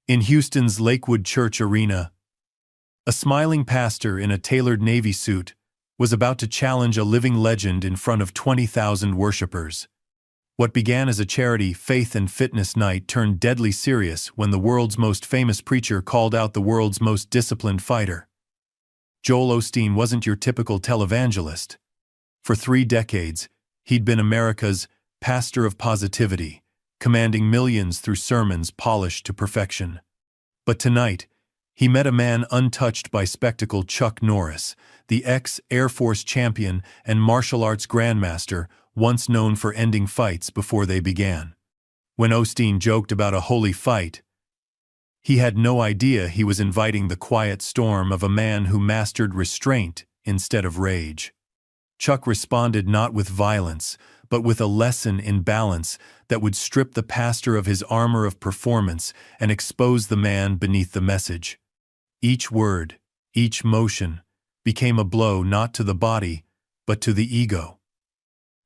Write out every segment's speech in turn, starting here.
In Houston's Lakewood Church Arena, a smiling pastor in a tailored Navy suit was about to challenge a living legend in front of 20,000 worshipers. What began as a charity faith and fitness night turned deadly serious when the world's most famous preacher called out the world's most disciplined fighter. Joel Osteen wasn't your typical televangelist. For 3 decades, he'd been America's pastor of positivity, commanding millions through sermons polished to perfection. But tonight, he met a man untouched by spectacle: Chuck Norris, the ex-Air Force champion and martial arts grandmaster, once known for ending fights before they began. When Osteen joked about a holy fight, he had no idea he was inviting the quiet storm of a man who mastered restraint instead of rage. Chuck responded not with violence, but with a lesson in balance that would strip the pastor of his armor of performance and expose the man beneath the message. Each word, each motion, became a blow not to the body, but to the ego.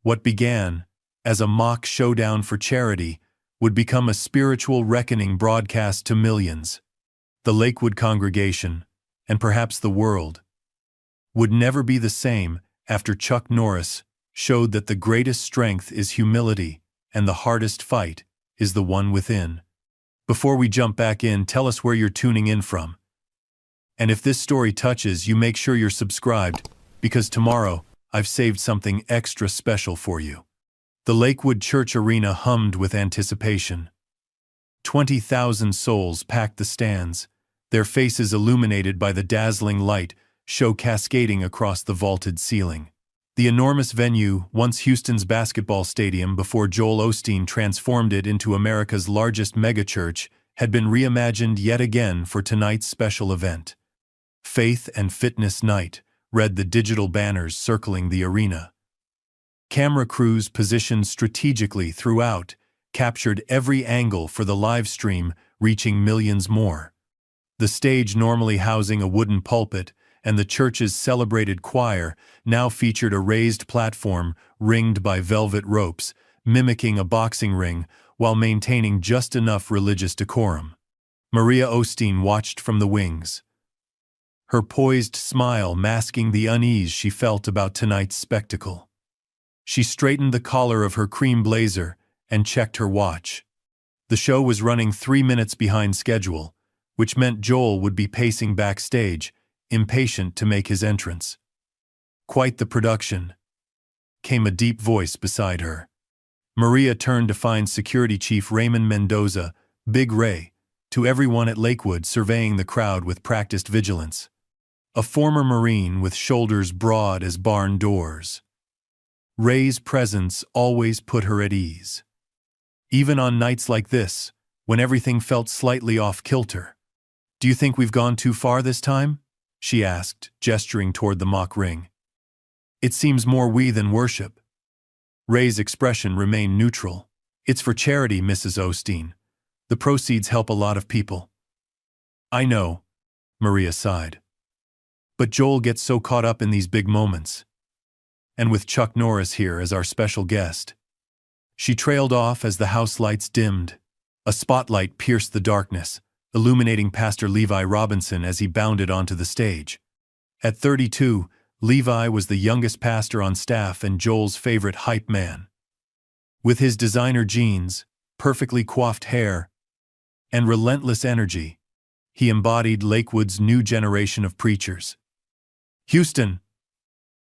What began as a mock showdown for charity would become a spiritual reckoning broadcast to millions. The Lakewood congregation, and perhaps the world, would never be the same after Chuck Norris showed that the greatest strength is humility and the hardest fight is the one within. Before we jump back in, tell us where you're tuning in from. And if this story touches you, make sure you're subscribed, because tomorrow I've saved something extra special for you. The Lakewood Church Arena hummed with anticipation. 20,000 souls packed the stands, their faces illuminated by the dazzling light show cascading across the vaulted ceiling. The enormous venue, once Houston's basketball stadium before Joel Osteen transformed it into America's largest megachurch, had been reimagined yet again for tonight's special event. Faith and Fitness Night, read the digital banners circling the arena. Camera crews positioned strategically throughout captured every angle for the live stream, reaching millions more. The stage, normally housing a wooden pulpit, and the church's celebrated choir, now featured a raised platform ringed by velvet ropes, mimicking a boxing ring while maintaining just enough religious decorum. Maria Osteen watched from the wings, her poised smile masking the unease she felt about tonight's spectacle. She straightened the collar of her cream blazer and checked her watch. The show was running 3 minutes behind schedule, which meant Joel would be pacing backstage, impatient to make his entrance. "Quite the production," came a deep voice beside her. Maria turned to find Security Chief Raymond Mendoza, Big Ray, to everyone at Lakewood surveying the crowd with practiced vigilance. A former Marine with shoulders broad as barn doors. Ray's presence always put her at ease. Even on nights like this, when everything felt slightly off-kilter. "Do you think we've gone too far this time?" she asked, gesturing toward the mock ring. "It seems more we than worship." Ray's expression remained neutral. "It's for charity, Mrs. Osteen. The proceeds help a lot of people." "I know," Maria sighed. "But Joel gets so caught up in these big moments. And with Chuck Norris here as our special guest." She trailed off as the house lights dimmed. A spotlight pierced the darkness, illuminating Pastor Levi Robinson as he bounded onto the stage. At 32, Levi was the youngest pastor on staff and Joel's favorite hype man. With his designer jeans, perfectly coiffed hair, and relentless energy, he embodied Lakewood's new generation of preachers. "Houston!"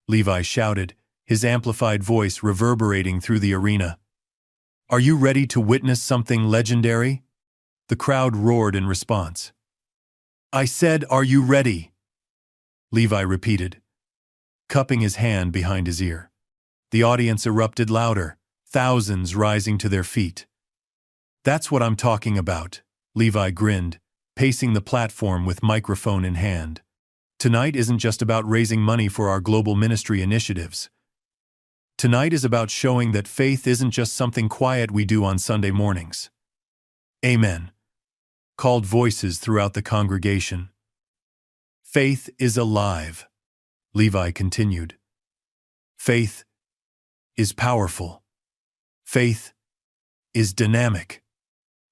Levi shouted, his amplified voice reverberating through the arena. "Are you ready to witness something legendary?" The crowd roared in response. "I said, are you ready?" Levi repeated, cupping his hand behind his ear. The audience erupted louder, thousands rising to their feet. "That's what I'm talking about," Levi grinned, pacing the platform with microphone in hand. "Tonight isn't just about raising money for our global ministry initiatives. Tonight is about showing that faith isn't just something quiet we do on Sunday mornings." "Amen," called voices throughout the congregation. "Faith is alive," Levi continued. "Faith is powerful. Faith is dynamic.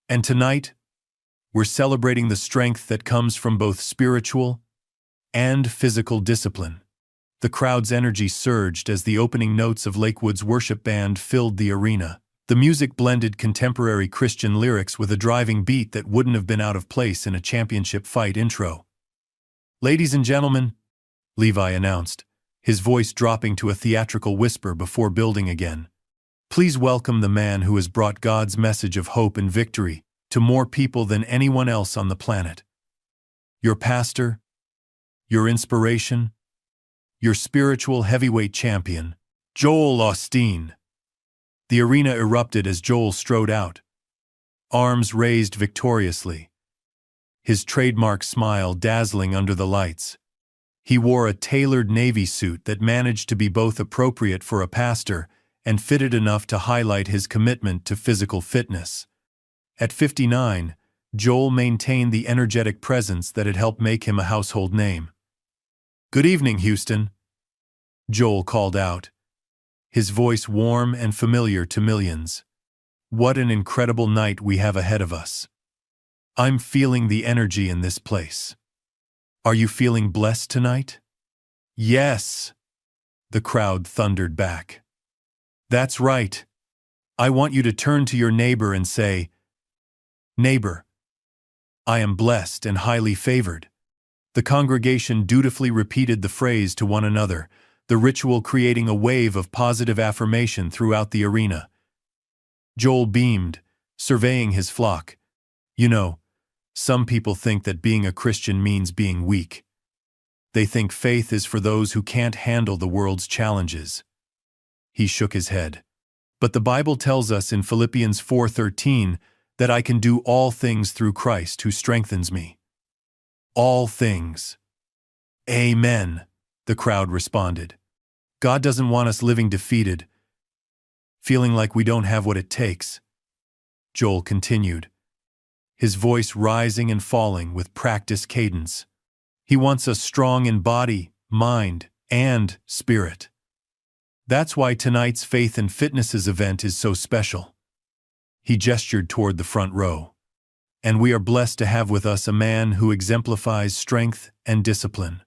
And tonight, We're celebrating the strength that comes from both spiritual and physical discipline. The crowd's energy surged as the opening notes of Lakewood's worship band filled the arena. The music blended contemporary Christian lyrics with a driving beat that wouldn't have been out of place in a championship fight intro. "Ladies and gentlemen," Levi announced, his voice dropping to a theatrical whisper before building again, "please welcome the man who has brought God's message of hope and victory to more people than anyone else on the planet. Your pastor, your inspiration, your spiritual heavyweight champion, Joel Osteen." The arena erupted as Joel strode out, arms raised victoriously, his trademark smile dazzling under the lights. He wore a tailored navy suit that managed to be both appropriate for a pastor and fitted enough to highlight his commitment to physical fitness. At 59, Joel maintained the energetic presence that had helped make him a household name. "Good evening, Houston," Joel called out, his voice warm and familiar to millions. "What an incredible night we have ahead of us. I'm feeling the energy in this place. Are you feeling blessed tonight?" "Yes," the crowd thundered back. "That's right. I want you to turn to your neighbor and say, 'Neighbor, I am blessed and highly favored.'" The congregation dutifully repeated the phrase to one another, the ritual creating a wave of positive affirmation throughout the arena. Joel beamed, surveying his flock. "You know, some people think that being a Christian means being weak. They think faith is for those who can't handle the world's challenges." He shook his head. "But the Bible tells us in Philippians 4:13 that I can do all things through Christ who strengthens me." "All things." "Amen," the crowd responded. "God doesn't want us living defeated, feeling like we don't have what it takes," Joel continued, his voice rising and falling with practiced cadence. "He wants us strong in body, mind, and spirit. That's why tonight's Faith and Fitnesses event is so special." He gestured toward the front row. "And we are blessed to have with us a man who exemplifies strength and discipline.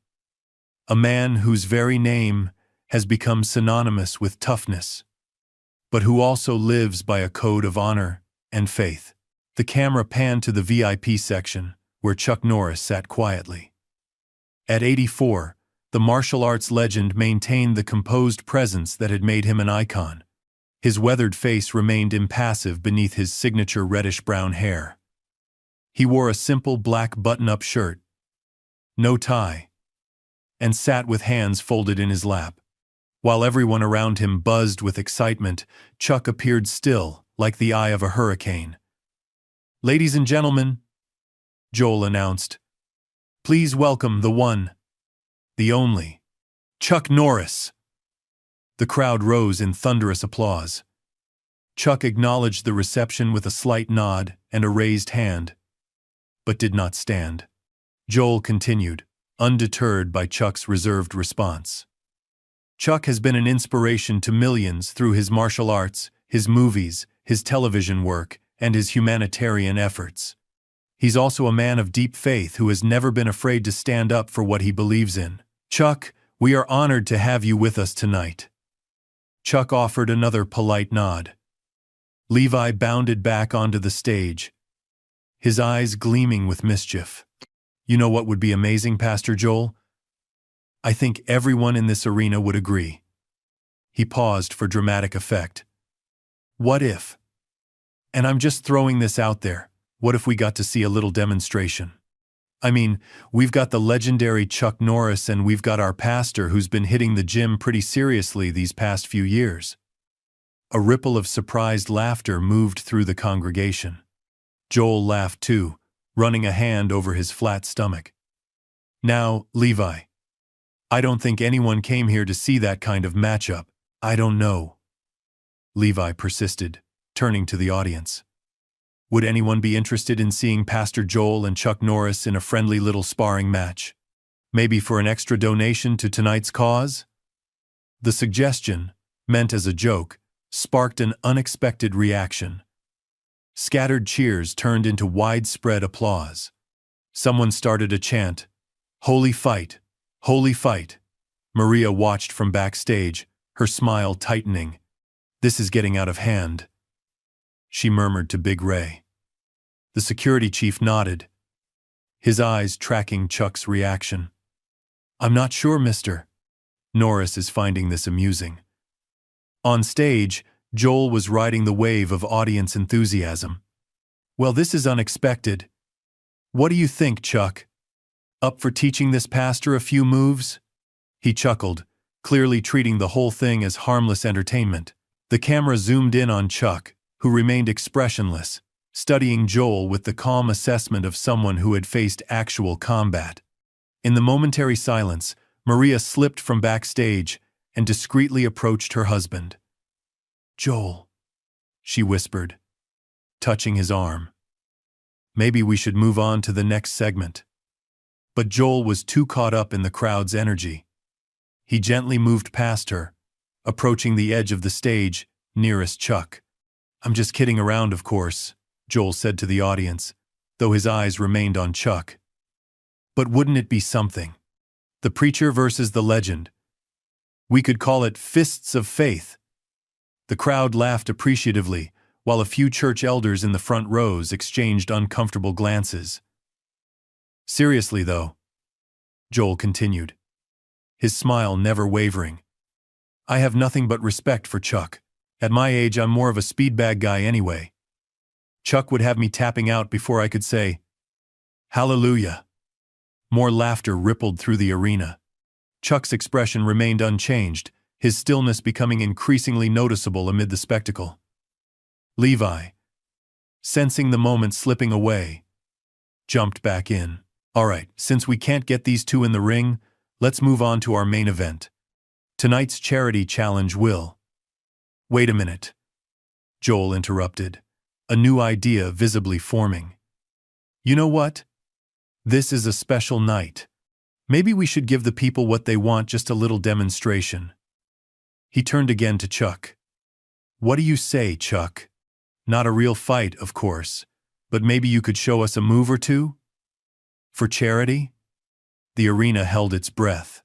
A man whose very name has become synonymous with toughness, but who also lives by a code of honor and faith." The camera panned to the VIP section, where Chuck Norris sat quietly. At 84, the martial arts legend maintained the composed presence that had made him an icon. His weathered face remained impassive beneath his signature reddish-brown hair. He wore a simple black button-up shirt, no tie, and sat with hands folded in his lap. While everyone around him buzzed with excitement, Chuck appeared still, like the eye of a hurricane. "Ladies and gentlemen," Joel announced, "please welcome the one, the only, Chuck Norris." The crowd rose in thunderous applause. Chuck acknowledged the reception with a slight nod and a raised hand, but did not stand. Joel continued, undeterred by Chuck's reserved response. "Chuck has been an inspiration to millions through his martial arts, his movies, his television work, and his humanitarian efforts. He's also a man of deep faith who has never been afraid to stand up for what he believes in. Chuck, we are honored to have you with us tonight." Chuck offered another polite nod. Levi bounded back onto the stage, his eyes gleaming with mischief. "You know what would be amazing, Pastor Joel? I think everyone in this arena would agree." He paused for dramatic effect. "What if? And I'm just throwing this out there, what if we got to see a little demonstration? I mean, we've got the legendary Chuck Norris and we've got our pastor who's been hitting the gym pretty seriously these past few years." A ripple of surprised laughter moved through the congregation. Joel laughed too, running a hand over his flat stomach. "Now, Levi, I don't think anyone came here to see that kind of matchup." "I don't know," Levi persisted, turning to the audience. "Would anyone be interested in seeing Pastor Joel and Chuck Norris in a friendly little sparring match? Maybe for an extra donation to tonight's cause?" The suggestion, meant as a joke, sparked an unexpected reaction. Scattered cheers turned into widespread applause. Someone started a chant, "Holy fight! Holy fight!" Maria watched from backstage, her smile tightening. "This is getting out of hand," she murmured to Big Ray. The security chief nodded, his eyes tracking Chuck's reaction. "I'm not sure, Mr. Norris is finding this amusing." On stage, Joel was riding the wave of audience enthusiasm. "Well, this is unexpected. What do you think, Chuck? Up for teaching this pastor a few moves?" He chuckled, clearly treating the whole thing as harmless entertainment. The camera zoomed in on Chuck, who remained expressionless, studying Joel with the calm assessment of someone who had faced actual combat. In the momentary silence, Maria slipped from backstage and discreetly approached her husband. "Joel," she whispered, touching his arm. "Maybe we should move on to the next segment." But Joel was too caught up in the crowd's energy. He gently moved past her, approaching the edge of the stage nearest Chuck. "I'm just kidding around, of course," Joel said to the audience, though his eyes remained on Chuck. "But wouldn't it be something? The preacher versus the legend. We could call it Fists of Faith." The crowd laughed appreciatively, while a few church elders in the front rows exchanged uncomfortable glances. "Seriously, though," Joel continued, his smile never wavering, "I have nothing but respect for Chuck. At my age, I'm more of a speedbag guy anyway. Chuck would have me tapping out before I could say, 'Hallelujah.'" More laughter rippled through the arena. Chuck's expression remained unchanged, his stillness becoming increasingly noticeable amid the spectacle. Levi, sensing the moment slipping away, jumped back in. "All right, since we can't get these two in the ring, let's move on to our main event. Tonight's charity challenge will—" "Wait a minute," Joel interrupted, a new idea visibly forming. "You know what? This is a special night. Maybe we should give the people what they want, just a little demonstration." He turned again to Chuck. "What do you say, Chuck? Not a real fight, of course, but maybe you could show us a move or two? For charity?" The arena held its breath.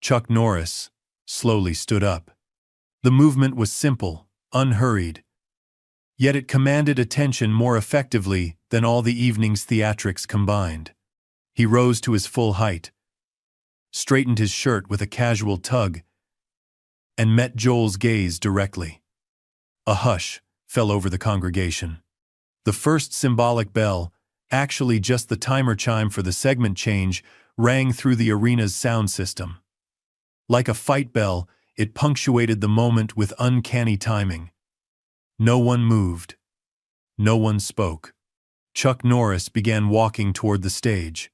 Chuck Norris slowly stood up. The movement was simple, unhurried, yet it commanded attention more effectively than all the evening's theatrics combined. He rose to his full height, straightened his shirt with a casual tug, and met Joel's gaze directly. A hush fell over the congregation. The first symbolic bell, actually just the timer chime for the segment change, rang through the arena's sound system. Like a fight bell, it punctuated the moment with uncanny timing. No one moved. No one spoke. Chuck Norris began walking toward the stage.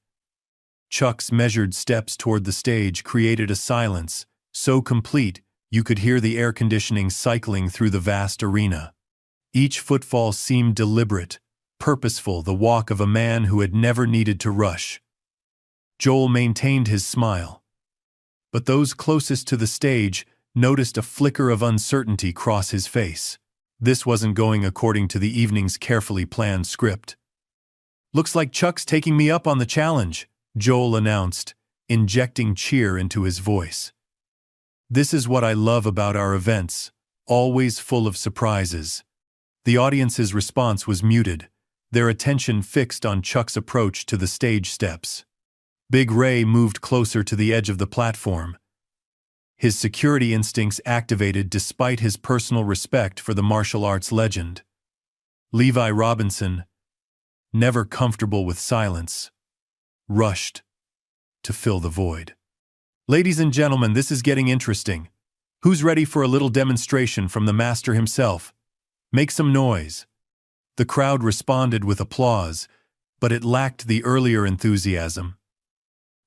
Chuck's measured steps toward the stage created a silence so complete you could hear the air conditioning cycling through the vast arena. Each footfall seemed deliberate, purposeful, the walk of a man who had never needed to rush. Joel maintained his smile, but those closest to the stage noticed a flicker of uncertainty cross his face. This wasn't going according to the evening's carefully planned script. "Looks like Chuck's taking me up on the challenge," Joel announced, injecting cheer into his voice. "This is what I love about our events, always full of surprises." The audience's response was muted, their attention fixed on Chuck's approach to the stage steps. Big Ray moved closer to the edge of the platform, his security instincts activated despite his personal respect for the martial arts legend. Levi Robinson, never comfortable with silence, rushed to fill the void. "Ladies and gentlemen, this is getting interesting. Who's ready for a little demonstration from the master himself? Make some noise." The crowd responded with applause, but it lacked the earlier enthusiasm.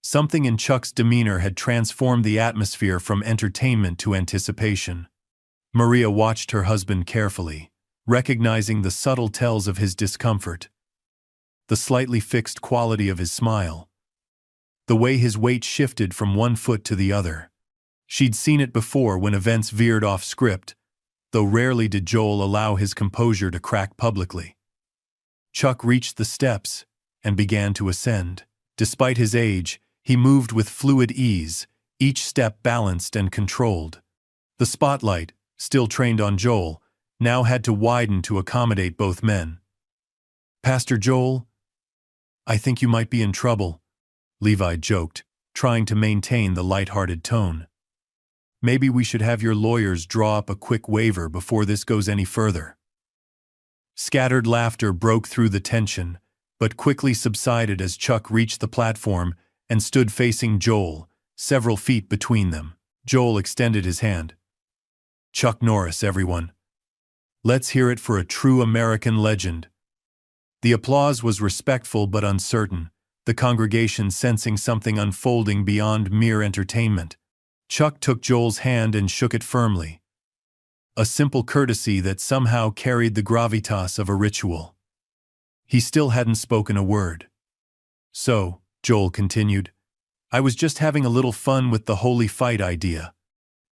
Something in Chuck's demeanor had transformed the atmosphere from entertainment to anticipation. Maria watched her husband carefully, recognizing the subtle tells of his discomfort. The slightly fixed quality of his smile, the way his weight shifted from one foot to the other. She'd seen it before when events veered off script, though rarely did Joel allow his composure to crack publicly. Chuck reached the steps and began to ascend. Despite his age, he moved with fluid ease, each step balanced and controlled. The spotlight, still trained on Joel, now had to widen to accommodate both men. "Pastor Joel, I think you might be in trouble," Levi joked, trying to maintain the light-hearted tone. "Maybe we should have your lawyers draw up a quick waiver before this goes any further." Scattered laughter broke through the tension, but quickly subsided as Chuck reached the platform and stood facing Joel, several feet between them. Joel extended his hand. "Chuck Norris, everyone. Let's hear it for a true American legend." The applause was respectful but uncertain, the congregation sensing something unfolding beyond mere entertainment. Chuck took Joel's hand and shook it firmly. A simple courtesy that somehow carried the gravitas of a ritual. He still hadn't spoken a word. "So," Joel continued, "I was just having a little fun with the holy fight idea.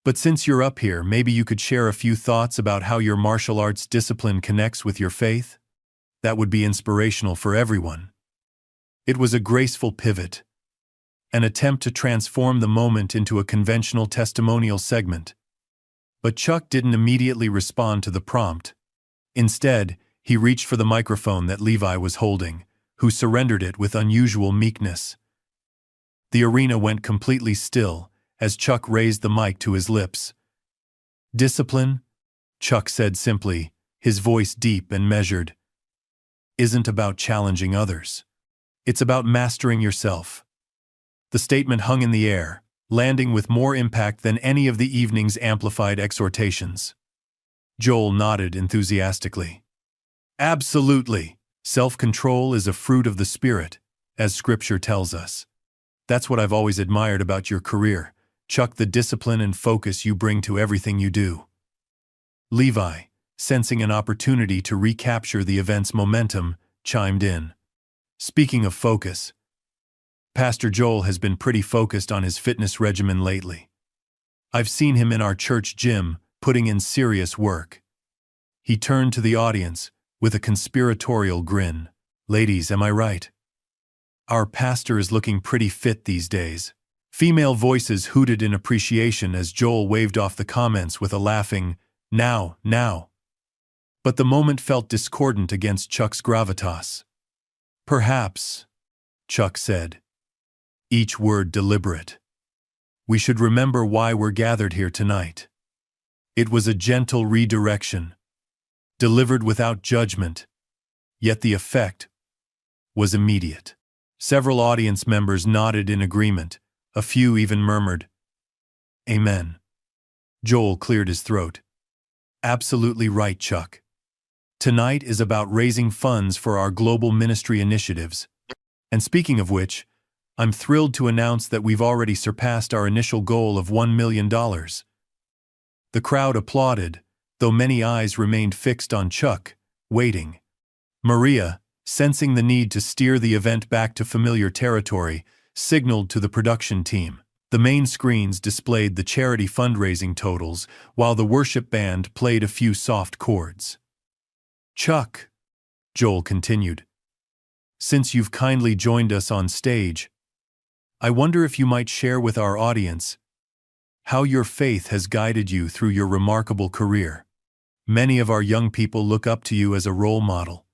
But since you're up here, maybe you could share a few thoughts about how your martial arts discipline connects with your faith? That would be inspirational for everyone." It was a graceful pivot, an attempt to transform the moment into a conventional testimonial segment. But Chuck didn't immediately respond to the prompt. Instead, he reached for the microphone that Levi was holding, who surrendered it with unusual meekness. The arena went completely still as Chuck raised the mic to his lips. "Discipline," Chuck said simply, his voice deep and measured, "isn't about challenging others. It's about mastering yourself." The statement hung in the air, landing with more impact than any of the evening's amplified exhortations. Joel nodded enthusiastically. "Absolutely. Self-control is a fruit of the Spirit, as Scripture tells us. That's what I've always admired about your career, Chuck, the discipline and focus you bring to everything you do." Levi, sensing an opportunity to recapture the event's momentum, chimed in. "Speaking of focus, Pastor Joel has been pretty focused on his fitness regimen lately. I've seen him in our church gym, putting in serious work." He turned to the audience with a conspiratorial grin. "Ladies, am I right? Our pastor is looking pretty fit these days." Female voices hooted in appreciation as Joel waved off the comments with a laughing, "Now, now." But the moment felt discordant against Chuck's gravitas. "Perhaps," Chuck said, each word deliberate, "we should remember why we're gathered here tonight." It was a gentle redirection, delivered without judgment, yet the effect was immediate. Several audience members nodded in agreement, a few even murmured, "Amen." Joel cleared his throat. "Absolutely right, Chuck. Tonight is about raising funds for our global ministry initiatives. And speaking of which, I'm thrilled to announce that we've already surpassed our initial goal of $1 million. The crowd applauded, though many eyes remained fixed on Chuck, waiting. Maria, sensing the need to steer the event back to familiar territory, signaled to the production team. The main screens displayed the charity fundraising totals, while the worship band played a few soft chords. "Chuck," Joel continued, "since you've kindly joined us on stage, I wonder if you might share with our audience how your faith has guided you through your remarkable career. Many of our young people look up to you as a role model."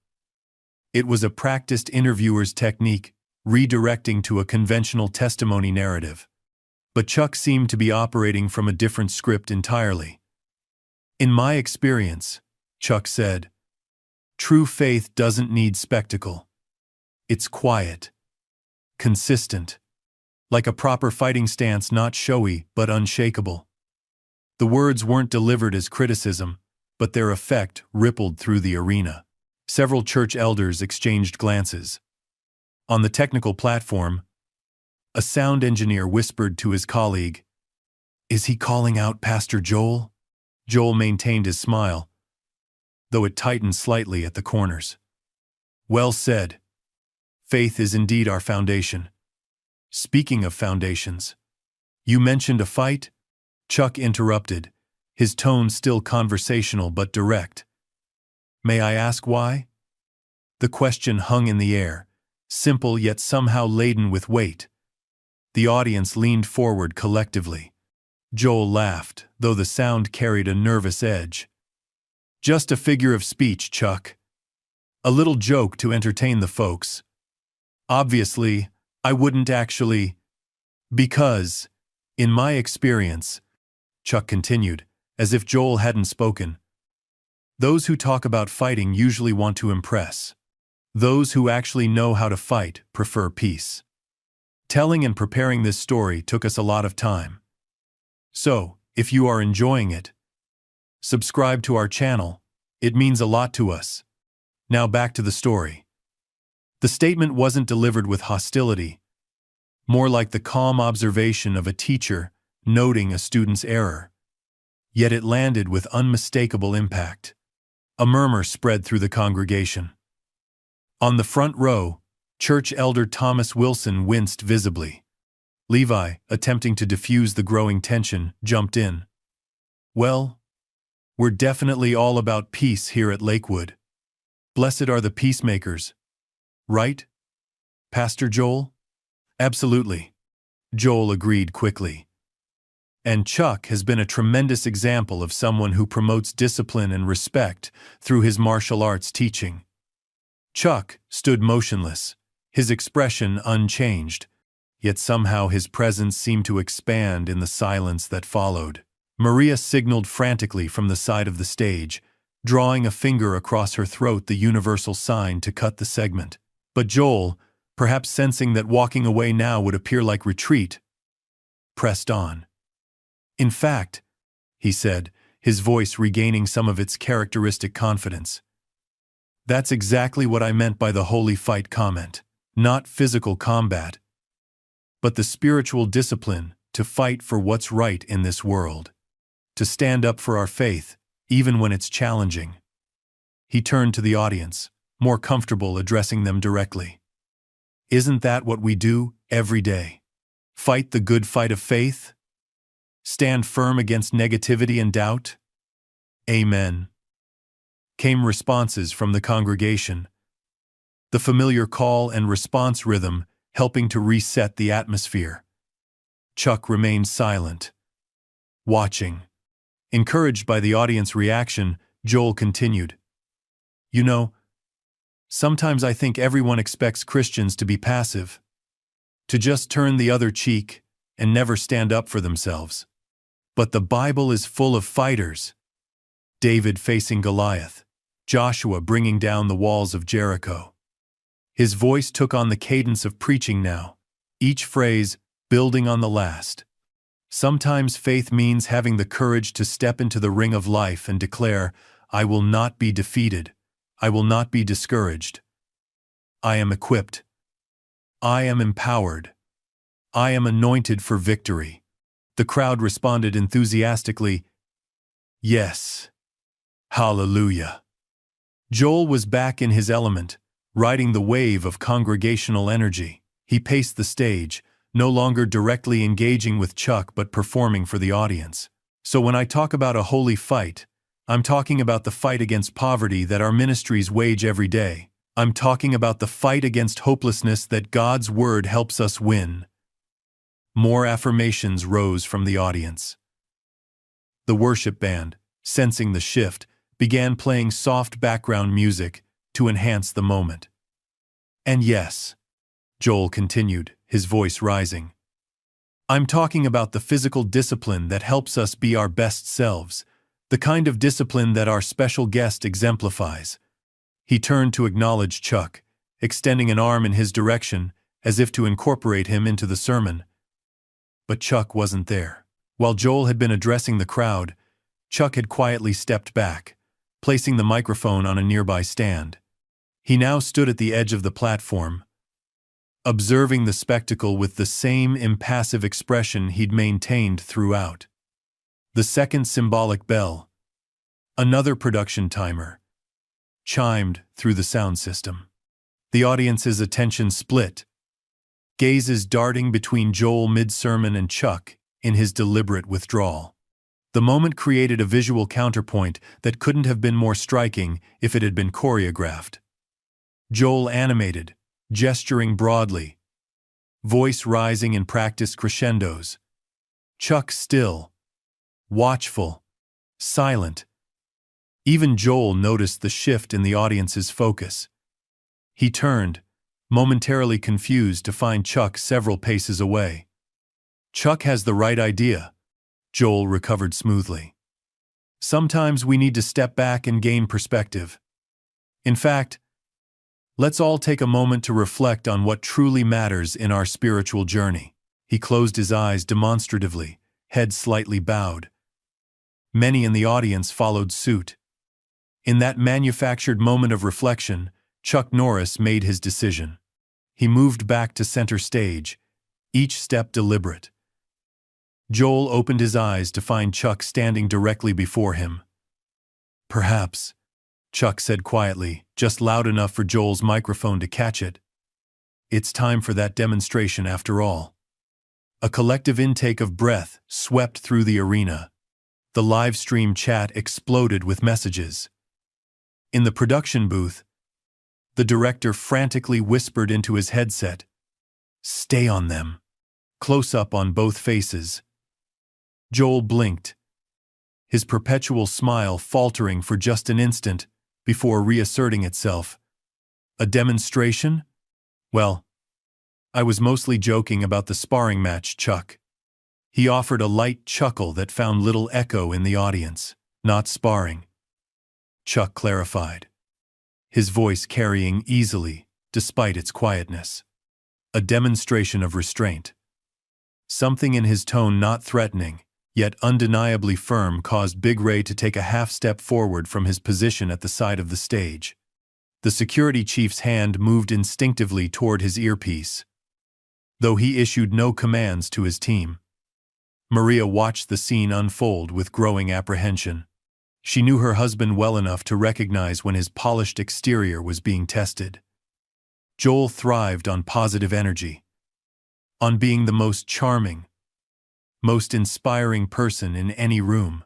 It was a practiced interviewer's technique, redirecting to a conventional testimony narrative. But Chuck seemed to be operating from a different script entirely. "In my experience," Chuck said, "true faith doesn't need spectacle. It's quiet, consistent, like a proper fighting stance, not showy but unshakable." The words weren't delivered as criticism, but their effect rippled through the arena. Several church elders exchanged glances. On the technical platform, a sound engineer whispered to his colleague, "Is he calling out Pastor Joel?" Joel maintained his smile, though it tightened slightly at the corners. "Well said. Faith is indeed our foundation. Speaking of foundations, you mentioned a fight?" Chuck interrupted, his tone still conversational but direct. "May I ask why?" The question hung in the air, simple yet somehow laden with weight. The audience leaned forward collectively. Joel laughed, though the sound carried a nervous edge. "Just a figure of speech, Chuck. A little joke to entertain the folks. Obviously, I wouldn't actually. Because, in my experience," Chuck continued, as if Joel hadn't spoken, "those who talk about fighting usually want to impress. Those who actually know how to fight prefer peace. Telling and preparing this story took us a lot of time. So, if you are enjoying it, subscribe to our channel. It means a lot to us. Now back to the story." The statement wasn't delivered with hostility, more like the calm observation of a teacher noting a student's error. Yet it landed with unmistakable impact. A murmur spread through the congregation. On the front row, church elder Thomas Wilson winced visibly. Levi, attempting to diffuse the growing tension, jumped in. "Well, we're definitely all about peace here at Lakewood. Blessed are the peacemakers. Right, Pastor Joel?" "Absolutely," Joel agreed quickly. "And Chuck has been a tremendous example of someone who promotes discipline and respect through his martial arts teaching." Chuck stood motionless, his expression unchanged, yet somehow his presence seemed to expand in the silence that followed. Maria signaled frantically from the side of the stage, drawing a finger across her throat, the universal sign to cut the segment. But Joel, perhaps sensing that walking away now would appear like retreat, pressed on. "In fact," he said, his voice regaining some of its characteristic confidence, "that's exactly what I meant by the holy fight comment. Not physical combat, but the spiritual discipline to fight for what's right in this world. To stand up for our faith, even when it's challenging." He turned to the audience, more comfortable addressing them directly. "Isn't that what we do every day? Fight the good fight of faith? Stand firm against negativity and doubt?" "Amen," came responses from the congregation, the familiar call and response rhythm helping to reset the atmosphere. Chuck remained silent, watching. Encouraged by the audience reaction, Joel continued, "You know, sometimes I think everyone expects Christians to be passive, to just turn the other cheek and never stand up for themselves. But the Bible is full of fighters. David facing Goliath, Joshua bringing down the walls of Jericho." His voice took on the cadence of preaching now, each phrase building on the last. "Sometimes faith means having the courage to step into the ring of life and declare, 'I will not be defeated. I will not be discouraged. I am equipped. I am empowered. I am anointed for victory.'" The crowd responded enthusiastically, "Yes. Hallelujah." Joel was back in his element, riding the wave of congregational energy. He paced the stage, no longer directly engaging with Chuck but performing for the audience. "So when I talk about a holy fight, I'm talking about the fight against poverty that our ministries wage every day. I'm talking about the fight against hopelessness that God's Word helps us win." More affirmations rose from the audience. The worship band, sensing the shift, began playing soft background music to enhance the moment. "And yes," Joel continued, his voice rising, "I'm talking about the physical discipline that helps us be our best selves, the kind of discipline that our special guest exemplifies." He turned to acknowledge Chuck, extending an arm in his direction as if to incorporate him into the sermon. But Chuck wasn't there. While Joel had been addressing the crowd, Chuck had quietly stepped back, placing the microphone on a nearby stand. He now stood at the edge of the platform, observing the spectacle with the same impassive expression he'd maintained throughout. The second symbolic bell, another production timer, chimed through the sound system. The audience's attention split, gazes darting between Joel mid-sermon and Chuck in his deliberate withdrawal. The moment created a visual counterpoint that couldn't have been more striking if it had been choreographed. Joel animated, gesturing broadly, voice rising in practiced crescendos. Chuck still, watchful, silent. Even Joel noticed the shift in the audience's focus. He turned, momentarily confused, to find Chuck several paces away. Chuck has the right idea, Joel recovered smoothly. Sometimes we need to step back and gain perspective. In fact, let's all take a moment to reflect on what truly matters in our spiritual journey. He closed his eyes demonstratively, head slightly bowed. Many in the audience followed suit. In that manufactured moment of reflection, Chuck Norris made his decision. He moved back to center stage, each step deliberate. Joel opened his eyes to find Chuck standing directly before him. "Perhaps," Chuck said quietly, just loud enough for Joel's microphone to catch it. "It's time for that demonstration after all." A collective intake of breath swept through the arena. The live stream chat exploded with messages. In the production booth, the director frantically whispered into his headset, "Stay on them." Close up on both faces. Joel blinked, his perpetual smile faltering for just an instant before reasserting itself. "A demonstration? Well, I was mostly joking about the sparring match, Chuck." He offered a light chuckle that found little echo in the audience. "Not sparring," Chuck clarified, his voice carrying easily despite its quietness. "A demonstration of restraint." Something in his tone, not threatening, yet undeniably firm, caused Big Ray to take a half step forward from his position at the side of the stage. The security chief's hand moved instinctively toward his earpiece, though he issued no commands to his team. Maria watched the scene unfold with growing apprehension. She knew her husband well enough to recognize when his polished exterior was being tested. Joel thrived on positive energy, on being the most charming, most inspiring person in any room.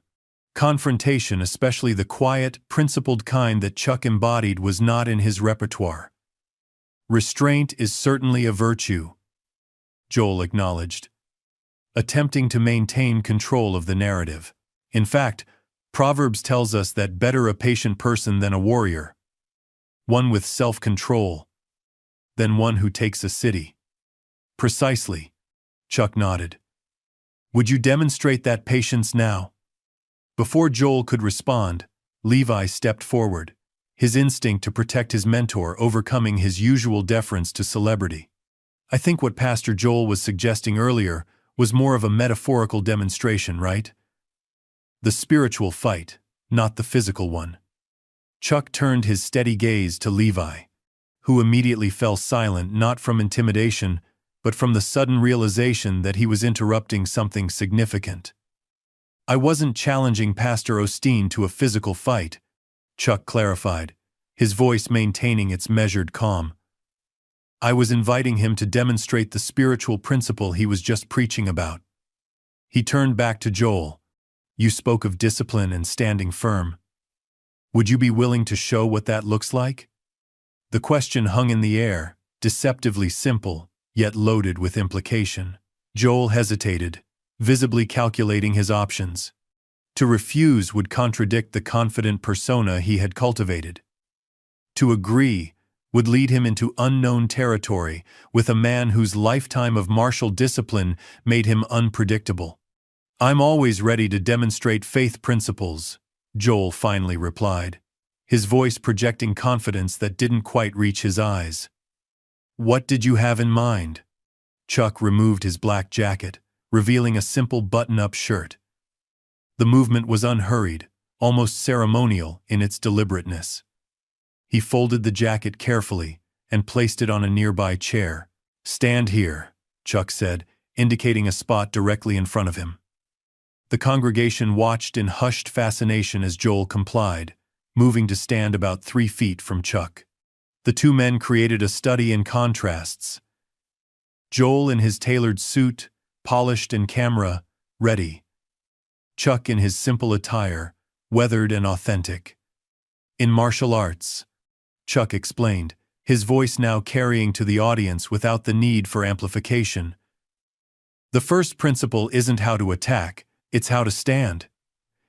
Confrontation, especially the quiet, principled kind that Chuck embodied, was not in his repertoire. "Restraint is certainly a virtue," Joel acknowledged, attempting to maintain control of the narrative. "In fact, Proverbs tells us that better a patient person than a warrior, one with self-control, than one who takes a city." "Precisely," Chuck nodded. "Would you demonstrate that patience now?" Before Joel could respond, Levi stepped forward, his instinct to protect his mentor overcoming his usual deference to celebrity. "I think what Pastor Joel was suggesting earlier was more of a metaphorical demonstration, right? The spiritual fight, not the physical one." Chuck turned his steady gaze to Levi, who immediately fell silent, not from intimidation, but from the sudden realization that he was interrupting something significant. "I wasn't challenging Pastor Osteen to a physical fight," Chuck clarified, his voice maintaining its measured calm. "I was inviting him to demonstrate the spiritual principle he was just preaching about." He turned back to Joel. "You spoke of discipline and standing firm. Would you be willing to show what that looks like?" The question hung in the air, deceptively simple, yet loaded with implication. Joel hesitated, visibly calculating his options. To refuse would contradict the confident persona he had cultivated. To agree would lead him into unknown territory with a man whose lifetime of martial discipline made him unpredictable. "I'm always ready to demonstrate faith principles," Joel finally replied, his voice projecting confidence that didn't quite reach his eyes. "What did you have in mind?" Chuck removed his black jacket, revealing a simple button-up shirt. The movement was unhurried, almost ceremonial in its deliberateness. He folded the jacket carefully and placed it on a nearby chair. "Stand here," Chuck said, indicating a spot directly in front of him. The congregation watched in hushed fascination as Joel complied, moving to stand about 3 feet from Chuck. The two men created a study in contrasts. Joel in his tailored suit, polished and camera-ready. Chuck in his simple attire, weathered and authentic. "In martial arts," Chuck explained, his voice now carrying to the audience without the need for amplification. The first principle isn't how to attack, it's how to stand.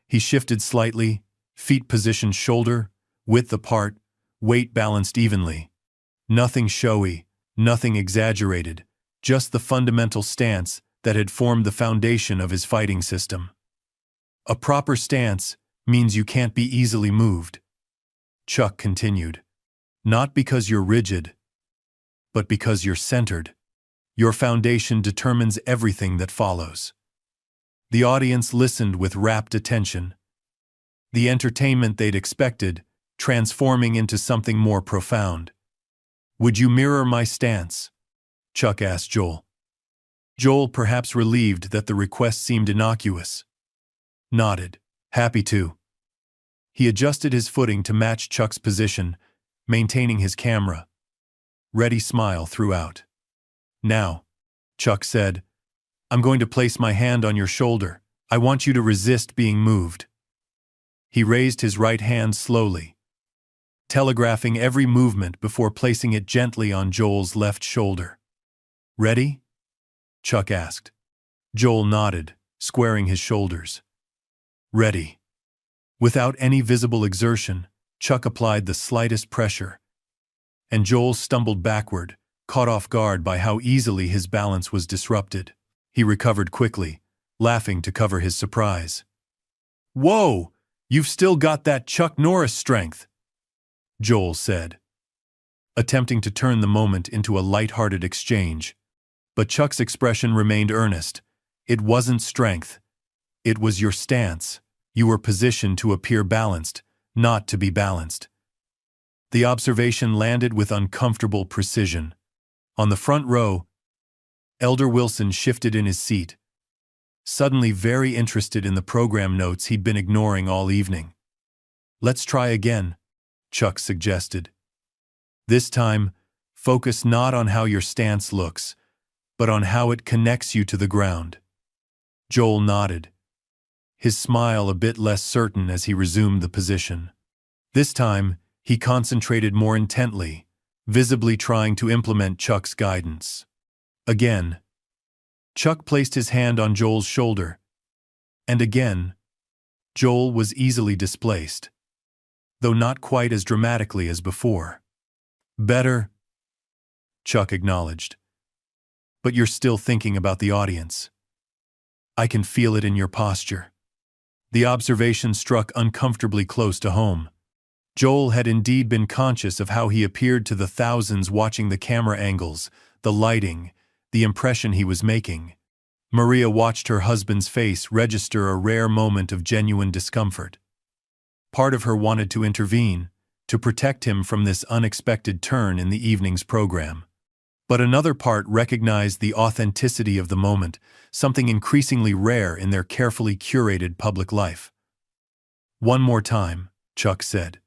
He shifted slightly, feet positioned shoulder, width apart, weight balanced evenly. Nothing showy, nothing exaggerated, just the fundamental stance that had formed the foundation of his fighting system. A proper stance means you can't be easily moved. Chuck continued. Not because you're rigid, but because you're centered. Your foundation determines everything that follows. The audience listened with rapt attention. The entertainment they'd expected, transforming into something more profound. Would you mirror my stance? Chuck asked Joel. Joel, perhaps relieved that the request seemed innocuous, nodded. Happy to. He adjusted his footing to match Chuck's position, maintaining his camera. Ready smile throughout. Now, Chuck said, I'm going to place my hand on your shoulder. I want you to resist being moved. He raised his right hand slowly, telegraphing every movement before placing it gently on Joel's left shoulder. Ready? Chuck asked. Joel nodded, squaring his shoulders. Ready. Without any visible exertion, Chuck applied the slightest pressure, and Joel stumbled backward, caught off guard by how easily his balance was disrupted. He recovered quickly, laughing to cover his surprise. Whoa! You've still got that Chuck Norris strength, Joel said, attempting to turn the moment into a light-hearted exchange. But Chuck's expression remained earnest. It wasn't strength. It was your stance. You were positioned to appear balanced, not to be balanced. The observation landed with uncomfortable precision. On the front row, Elder Wilson shifted in his seat, suddenly very interested in the program notes he'd been ignoring all evening. Let's try again, Chuck suggested. This time, focus not on how your stance looks, but on how it connects you to the ground. Joel nodded, his smile a bit less certain as he resumed the position. This time, he concentrated more intently, visibly trying to implement Chuck's guidance. Again, Chuck placed his hand on Joel's shoulder, and again, Joel was easily displaced, though not quite as dramatically as before. Better, Chuck acknowledged. But you're still thinking about the audience. I can feel it in your posture. The observation struck uncomfortably close to home. Joel had indeed been conscious of how he appeared to the thousands watching the camera angles, the lighting, the impression he was making. Maria watched her husband's face register a rare moment of genuine discomfort. Part of her wanted to intervene, to protect him from this unexpected turn in the evening's program. But another part recognized the authenticity of the moment, something increasingly rare in their carefully curated public life. One more time, Chuck said.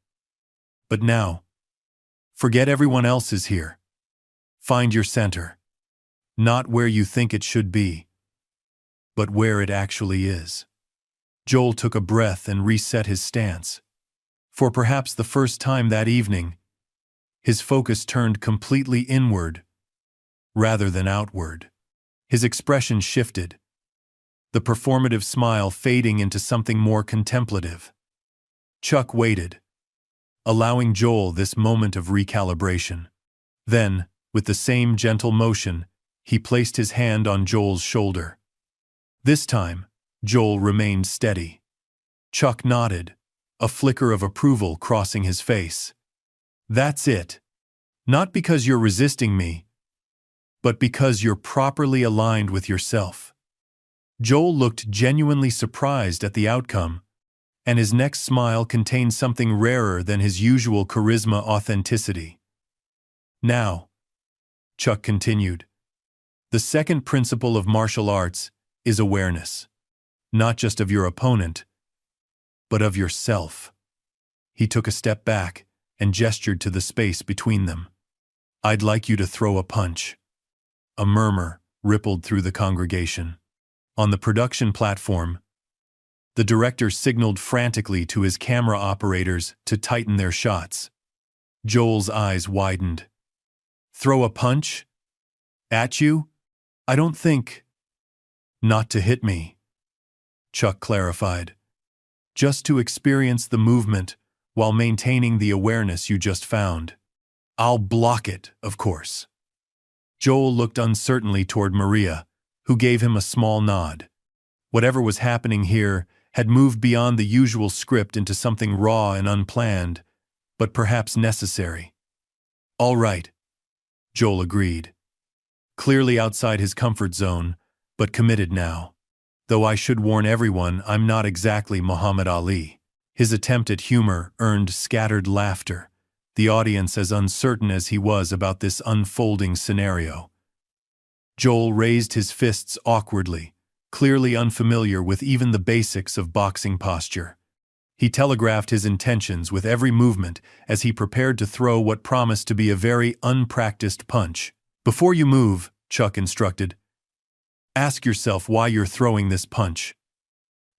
But now, forget everyone else is here. Find your center. Not where you think it should be, but where it actually is. Joel took a breath and reset his stance. For perhaps the first time that evening, his focus turned completely inward rather than outward. His expression shifted, the performative smile fading into something more contemplative. Chuck waited, allowing Joel this moment of recalibration. Then, with the same gentle motion, he placed his hand on Joel's shoulder. This time, Joel remained steady. Chuck nodded, a flicker of approval crossing his face. That's it. Not because you're resisting me, but because you're properly aligned with yourself. Joel looked genuinely surprised at the outcome, and his next smile contained something rarer than his usual charisma authenticity. Now, Chuck continued, the second principle of martial arts is awareness, not just of your opponent, but of yourself. He took a step back and gestured to the space between them. I'd like you to throw a punch. A murmur rippled through the congregation. On the production platform, the director signaled frantically to his camera operators to tighten their shots. Joel's eyes widened. Throw a punch? At you? I don't think. Not to hit me, Chuck clarified. Just to experience the movement while maintaining the awareness you just found. I'll block it, of course. Joel looked uncertainly toward Maria, who gave him a small nod. Whatever was happening here had moved beyond the usual script into something raw and unplanned, but perhaps necessary. All right, Joel agreed. Clearly outside his comfort zone, but committed now. Though I should warn everyone, I'm not exactly Muhammad Ali. His attempt at humor earned scattered laughter, the audience as uncertain as he was about this unfolding scenario. Joel raised his fists awkwardly, clearly unfamiliar with even the basics of boxing posture. He telegraphed his intentions with every movement as he prepared to throw what promised to be a very unpracticed punch. Before you move, Chuck instructed, ask yourself why you're throwing this punch.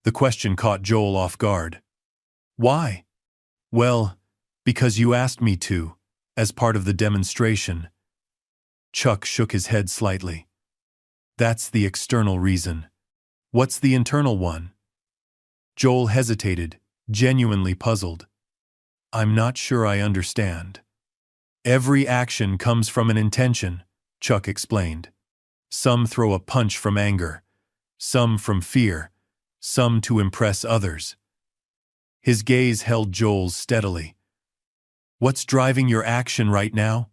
The question caught Joel off guard. Why? Well, because you asked me to, as part of the demonstration. Chuck shook his head slightly. That's the external reason. What's the internal one? Joel hesitated, genuinely puzzled. I'm not sure I understand. Every action comes from an intention, Chuck explained. Some throw a punch from anger, some from fear, some to impress others. His gaze held Joel's steadily. What's driving your action right now?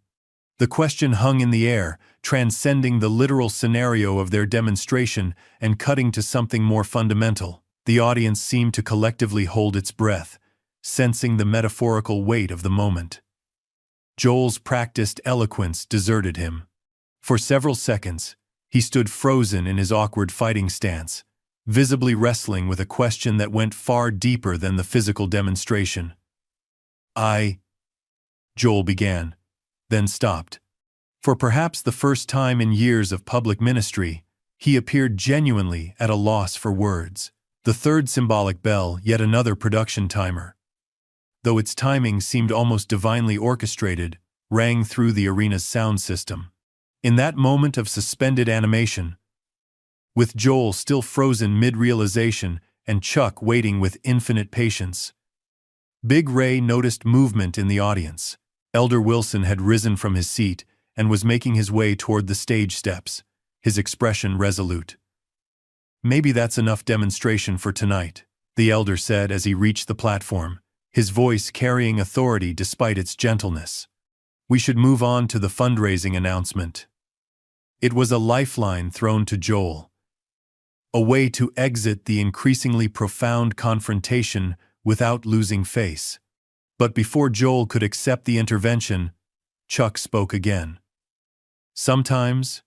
The question hung in the air, transcending the literal scenario of their demonstration and cutting to something more fundamental. The audience seemed to collectively hold its breath, sensing the metaphorical weight of the moment. Joel's practiced eloquence deserted him. For several seconds, he stood frozen in his awkward fighting stance, visibly wrestling with a question that went far deeper than the physical demonstration. Joel began, then stopped. For perhaps the first time in years of public ministry, he appeared genuinely at a loss for words. The third symbolic bell, yet another production timer, though its timing seemed almost divinely orchestrated, rang through the arena's sound system. In that moment of suspended animation, with Joel still frozen mid-realization and Chuck waiting with infinite patience, Big Ray noticed movement in the audience. Elder Wilson had risen from his seat and was making his way toward the stage steps, his expression resolute. Maybe that's enough demonstration for tonight, the elder said as he reached the platform, his voice carrying authority despite its gentleness. We should move on to the fundraising announcement. It was a lifeline thrown to Joel, a way to exit the increasingly profound confrontation without losing face. But before Joel could accept the intervention, Chuck spoke again. Sometimes,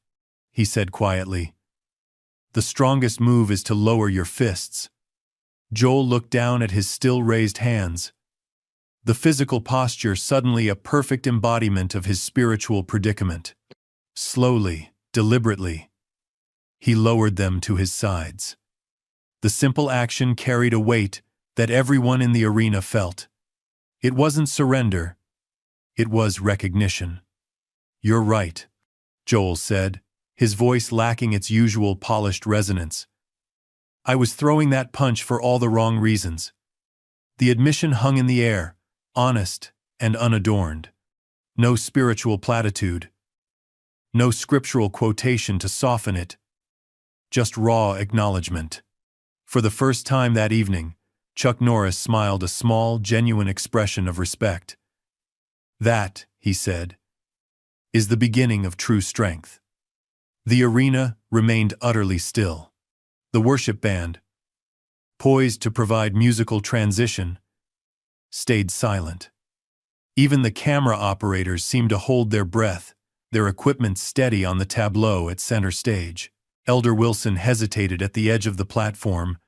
he said quietly, the strongest move is to lower your fists. Joel looked down at his still raised hands, the physical posture suddenly a perfect embodiment of his spiritual predicament. Slowly, deliberately, he lowered them to his sides. The simple action carried a weight that everyone in the arena felt. It wasn't surrender, it was recognition. You're right, Joel said, his voice lacking its usual polished resonance. I was throwing that punch for all the wrong reasons. The admission hung in the air, honest and unadorned. No spiritual platitude. No scriptural quotation to soften it. Just raw acknowledgement. For the first time that evening, Chuck Norris smiled a small, genuine expression of respect. That, he said, is the beginning of true strength. The arena remained utterly still. The worship band, poised to provide musical transition, stayed silent. Even the camera operators seemed to hold their breath, their equipment steady on the tableau at center stage. Elder Wilson hesitated at the edge of the platform,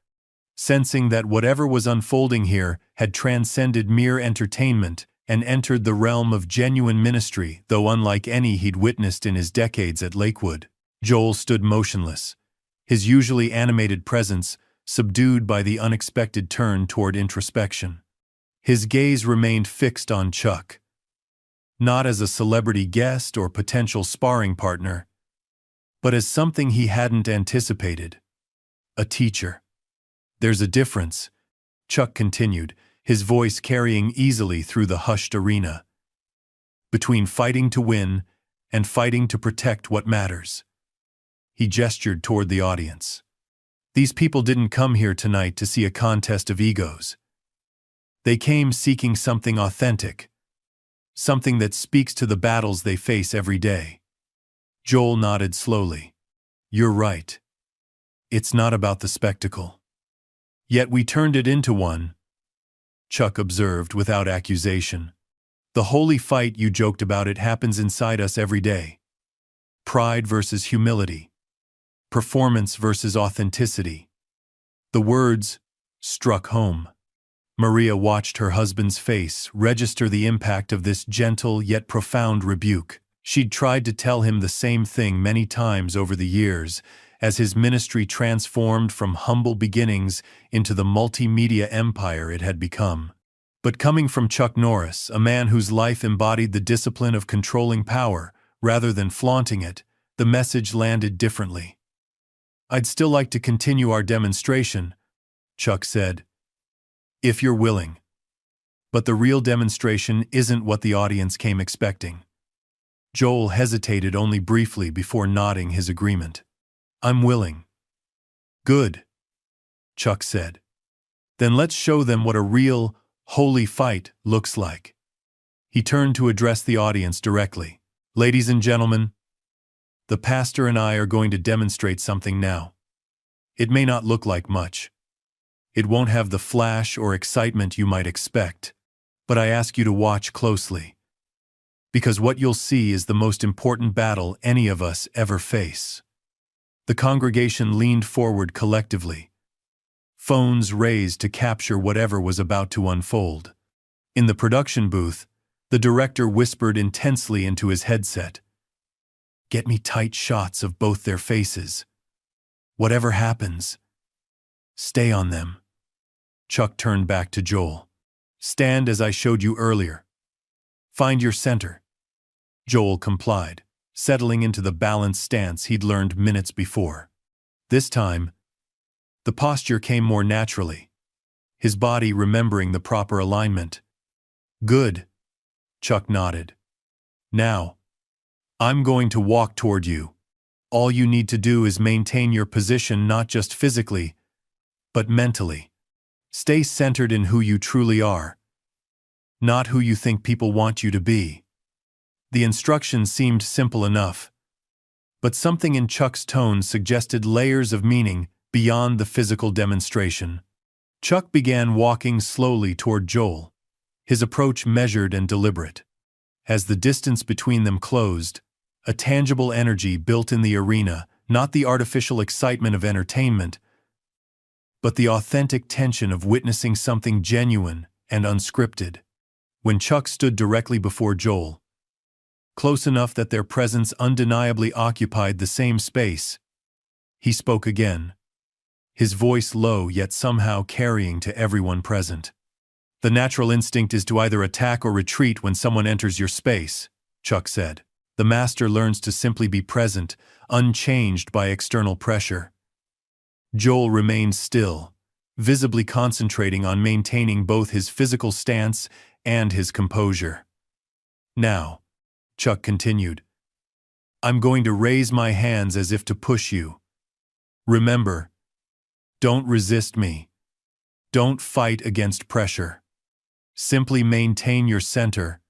sensing that whatever was unfolding here had transcended mere entertainment and entered the realm of genuine ministry, though unlike any he'd witnessed in his decades at Lakewood. Joel stood motionless, his usually animated presence subdued by the unexpected turn toward introspection. His gaze remained fixed on Chuck, not as a celebrity guest or potential sparring partner, but as something he hadn't anticipated: a teacher. "There's a difference," Chuck continued, his voice carrying easily through the hushed arena, "between fighting to win and fighting to protect what matters." He gestured toward the audience. "These people didn't come here tonight to see a contest of egos. They came seeking something authentic, something that speaks to the battles they face every day." Joel nodded slowly. "You're right. It's not about the spectacle. Yet we turned it into one," Chuck observed without accusation. "The holy fight you joked about, it happens inside us every day. Pride versus humility. Performance versus authenticity." The words struck home. Maria watched her husband's face register the impact of this gentle yet profound rebuke. She'd tried to tell him the same thing many times over the years, as his ministry transformed from humble beginnings into the multimedia empire it had become. But coming from Chuck Norris, a man whose life embodied the discipline of controlling power rather than flaunting it, the message landed differently. "I'd still like to continue our demonstration," Chuck said, "if you're willing. But the real demonstration isn't what the audience came expecting." Joel hesitated only briefly before nodding his agreement. "I'm willing." "Good," Chuck said. "Then let's show them what a real, holy fight looks like." He turned to address the audience directly. "Ladies and gentlemen, the pastor and I are going to demonstrate something now. It may not look like much. It won't have the flash or excitement you might expect, but I ask you to watch closely, because what you'll see is the most important battle any of us ever face." The congregation leaned forward collectively, phones raised to capture whatever was about to unfold. In the production booth, the director whispered intensely into his headset, "Get me tight shots of both their faces. Whatever happens, stay on them." Chuck turned back to Joel. "Stand as I showed you earlier. Find your center." Joel complied, settling into the balanced stance he'd learned minutes before. This time, the posture came more naturally, his body remembering the proper alignment. "Good," Chuck nodded. "Now, I'm going to walk toward you. All you need to do is maintain your position, not just physically, but mentally. Stay centered in who you truly are, not who you think people want you to be." The instructions seemed simple enough, but something in Chuck's tone suggested layers of meaning beyond the physical demonstration. Chuck began walking slowly toward Joel, his approach measured and deliberate. As the distance between them closed, a tangible energy built in the arena, not the artificial excitement of entertainment, but the authentic tension of witnessing something genuine and unscripted. When Chuck stood directly before Joel, close enough that their presence undeniably occupied the same space, he spoke again, his voice low yet somehow carrying to everyone present. "The natural instinct is to either attack or retreat when someone enters your space," Chuck said. "The master learns to simply be present, unchanged by external pressure." Joel remained still, visibly concentrating on maintaining both his physical stance and his composure. "Now," Chuck continued, "I'm going to raise my hands as if to push you. Remember, don't resist me. Don't fight against pressure. Simply maintain your center,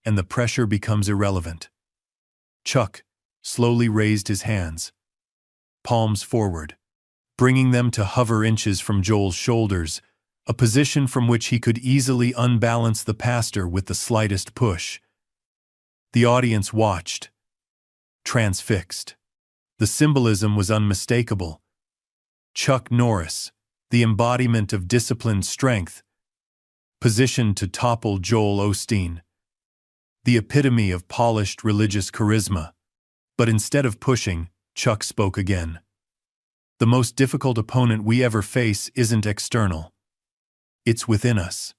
and the pressure becomes irrelevant." Chuck slowly raised his hands, palms forward, bringing them to hover inches from Joel's shoulders, a position from which he could easily unbalance the pastor with the slightest push. The audience watched, transfixed. The symbolism was unmistakable. Chuck Norris, the embodiment of disciplined strength, positioned to topple Joel Osteen, the epitome of polished religious charisma. But instead of pushing, Chuck spoke again. "The most difficult opponent we ever face isn't external. It's within us.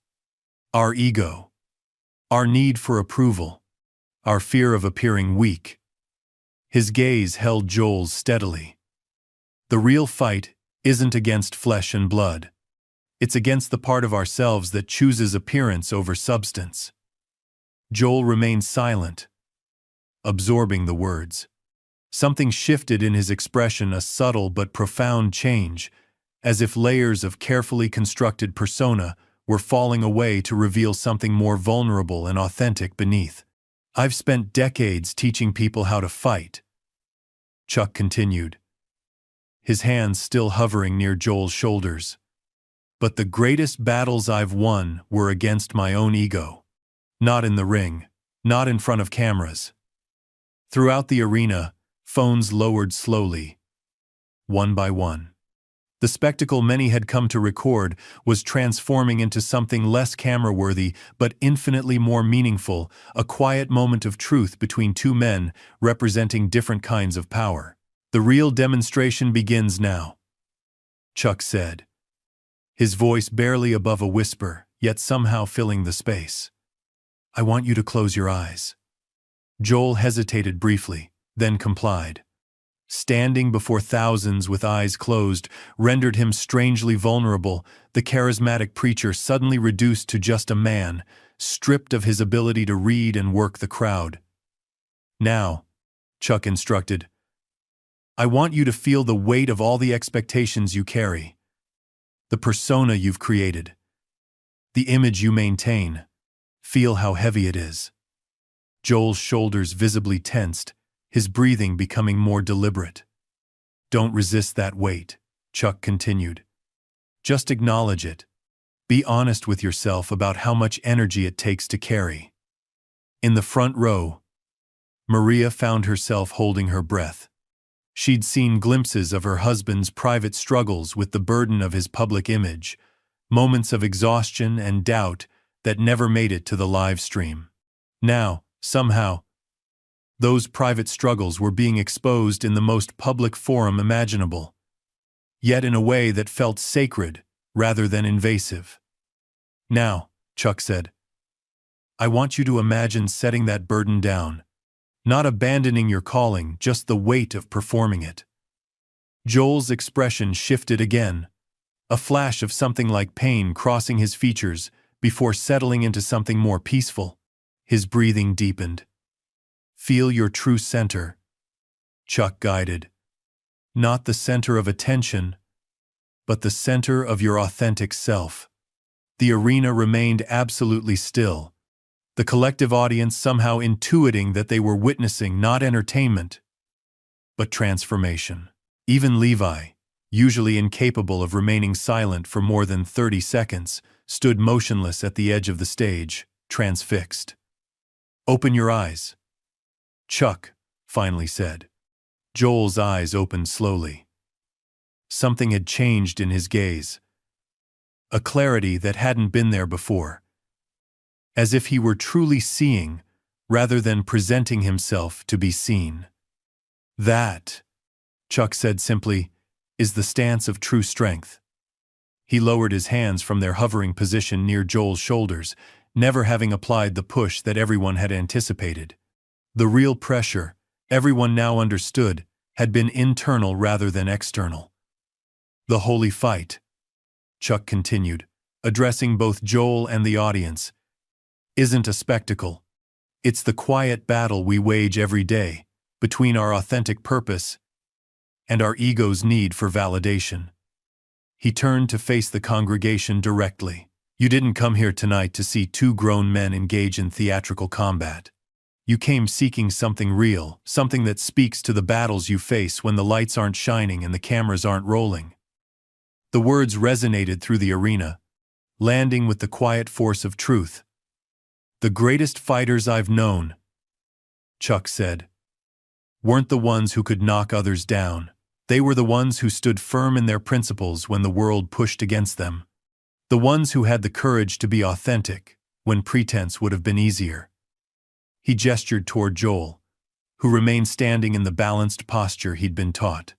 Our ego. Our need for approval. our fear of appearing weak. His gaze held Joel's steadily. The real fight isn't against flesh and blood. It's against the part of ourselves that chooses appearance over substance. Joel remained silent, absorbing the words. Something shifted in his expression, a subtle but profound change, as if layers of carefully constructed persona were falling away to reveal something more vulnerable and authentic beneath. I've spent decades teaching people how to fight, Chuck continued, his hands still hovering near Joel's shoulders. But the greatest battles I've won were against my own ego. Not in the ring, not in front of cameras. Throughout the arena, phones lowered slowly, one by one. The spectacle many had come to record was transforming into something less camera-worthy but infinitely more meaningful, a quiet moment of truth between two men representing different kinds of power. The real demonstration begins now, Chuck said, his voice barely above a whisper, yet somehow filling the space. I want you to close your eyes. Joel hesitated briefly, then complied. Standing before thousands with eyes closed rendered him strangely vulnerable. The charismatic preacher suddenly reduced to just a man, stripped of his ability to read and work the crowd. Now, Chuck instructed, I want you to feel the weight of all the expectations you carry, the persona you've created, the image you maintain. Feel how heavy it is. Joel's shoulders visibly tensed, his breathing becoming more deliberate. Don't resist that weight, Chuck continued. Just acknowledge it. Be honest with yourself about how much energy it takes to carry. In the front row, Maria found herself holding her breath. She'd seen glimpses of her husband's private struggles with the burden of his public image, moments of exhaustion and doubt that never made it to the live stream. Now, somehow, those private struggles were being exposed in the most public forum imaginable, yet in a way that felt sacred rather than invasive. Now, Chuck said, I want you to imagine setting that burden down, not abandoning your calling, just the weight of performing it. Joel's expression shifted again, a flash of something like pain crossing his features before settling into something more peaceful. His breathing deepened. Feel your true center, Chuck guided. Not the center of attention, but the center of your authentic self. The arena remained absolutely still, the collective audience somehow intuiting that they were witnessing not entertainment, but transformation. Even Levi, usually incapable of remaining silent for more than 30 seconds, stood motionless at the edge of the stage, transfixed. Open your eyes, Chuck finally said. Joel's eyes opened slowly. Something had changed in his gaze, a clarity that hadn't been there before, as if he were truly seeing rather than presenting himself to be seen. That, Chuck said simply, is the stance of true strength. He lowered his hands from their hovering position near Joel's shoulders, never having applied the push that everyone had anticipated. The real pressure, everyone now understood, had been internal rather than external. The holy fight, Chuck continued, addressing both Joel and the audience, isn't a spectacle. It's the quiet battle we wage every day, between our authentic purpose and our ego's need for validation. He turned to face the congregation directly. You didn't come here tonight to see two grown men engage in theatrical combat. You came seeking something real, something that speaks to the battles you face when the lights aren't shining and the cameras aren't rolling. The words resonated through the arena, landing with the quiet force of truth. The greatest fighters I've known, Chuck said, weren't the ones who could knock others down. They were the ones who stood firm in their principles when the world pushed against them. The ones who had the courage to be authentic when pretense would have been easier. He gestured toward Joel, who remained standing in the balanced posture he'd been taught.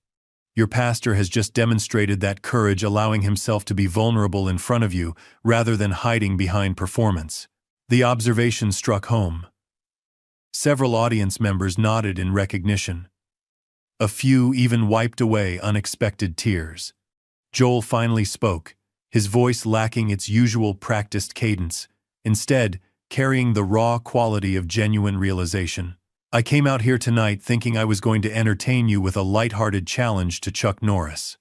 Your pastor has just demonstrated that courage, allowing himself to be vulnerable in front of you rather than hiding behind performance. The observation struck home. Several audience members nodded in recognition. A few even wiped away unexpected tears. Joel finally spoke, his voice lacking its usual practiced cadence, instead carrying the raw quality of genuine realization. I came out here tonight thinking I was going to entertain you with a light-hearted challenge to Chuck Norris.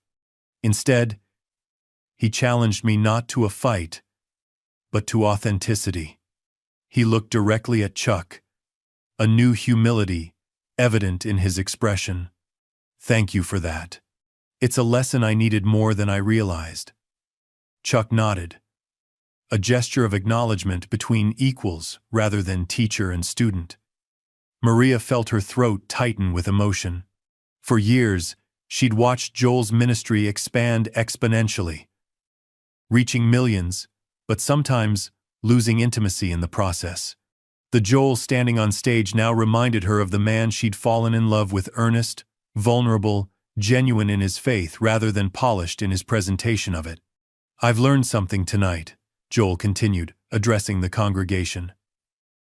Instead, he challenged me not to a fight, but to authenticity. He looked directly at Chuck, a new humility evident in his expression. Thank you for that. It's a lesson I needed more than I realized. Chuck nodded, a gesture of acknowledgement between equals rather than teacher and student. Maria felt her throat tighten with emotion. For years, she'd watched Joel's ministry expand exponentially, reaching millions, but sometimes losing intimacy in the process. The Joel standing on stage now reminded her of the man she'd fallen in love with, earnest, vulnerable, genuine in his faith rather than polished in his presentation of it. I've learned something tonight, Joel continued, addressing the congregation.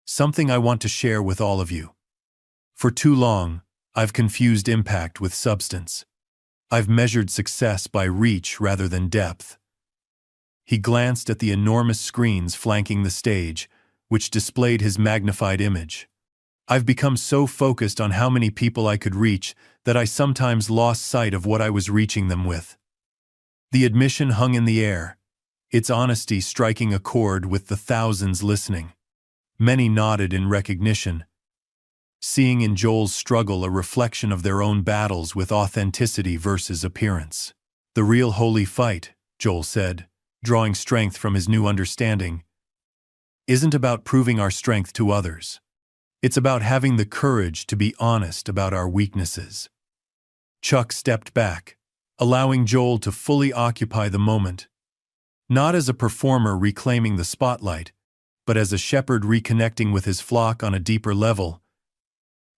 Something I want to share with all of you. For too long, I've confused impact with substance. I've measured success by reach rather than depth. He glanced at the enormous screens flanking the stage, which displayed his magnified image. I've become so focused on how many people I could reach that I sometimes lost sight of what I was reaching them with. The admission hung in the air, its honesty striking a chord with the thousands listening. Many nodded in recognition, seeing in Joel's struggle a reflection of their own battles with authenticity versus appearance. The real holy fight, Joel said, drawing strength from his new understanding, isn't about proving our strength to others. It's about having the courage to be honest about our weaknesses. Chuck stepped back, allowing Joel to fully occupy the moment, not as a performer reclaiming the spotlight, but as a shepherd reconnecting with his flock on a deeper level.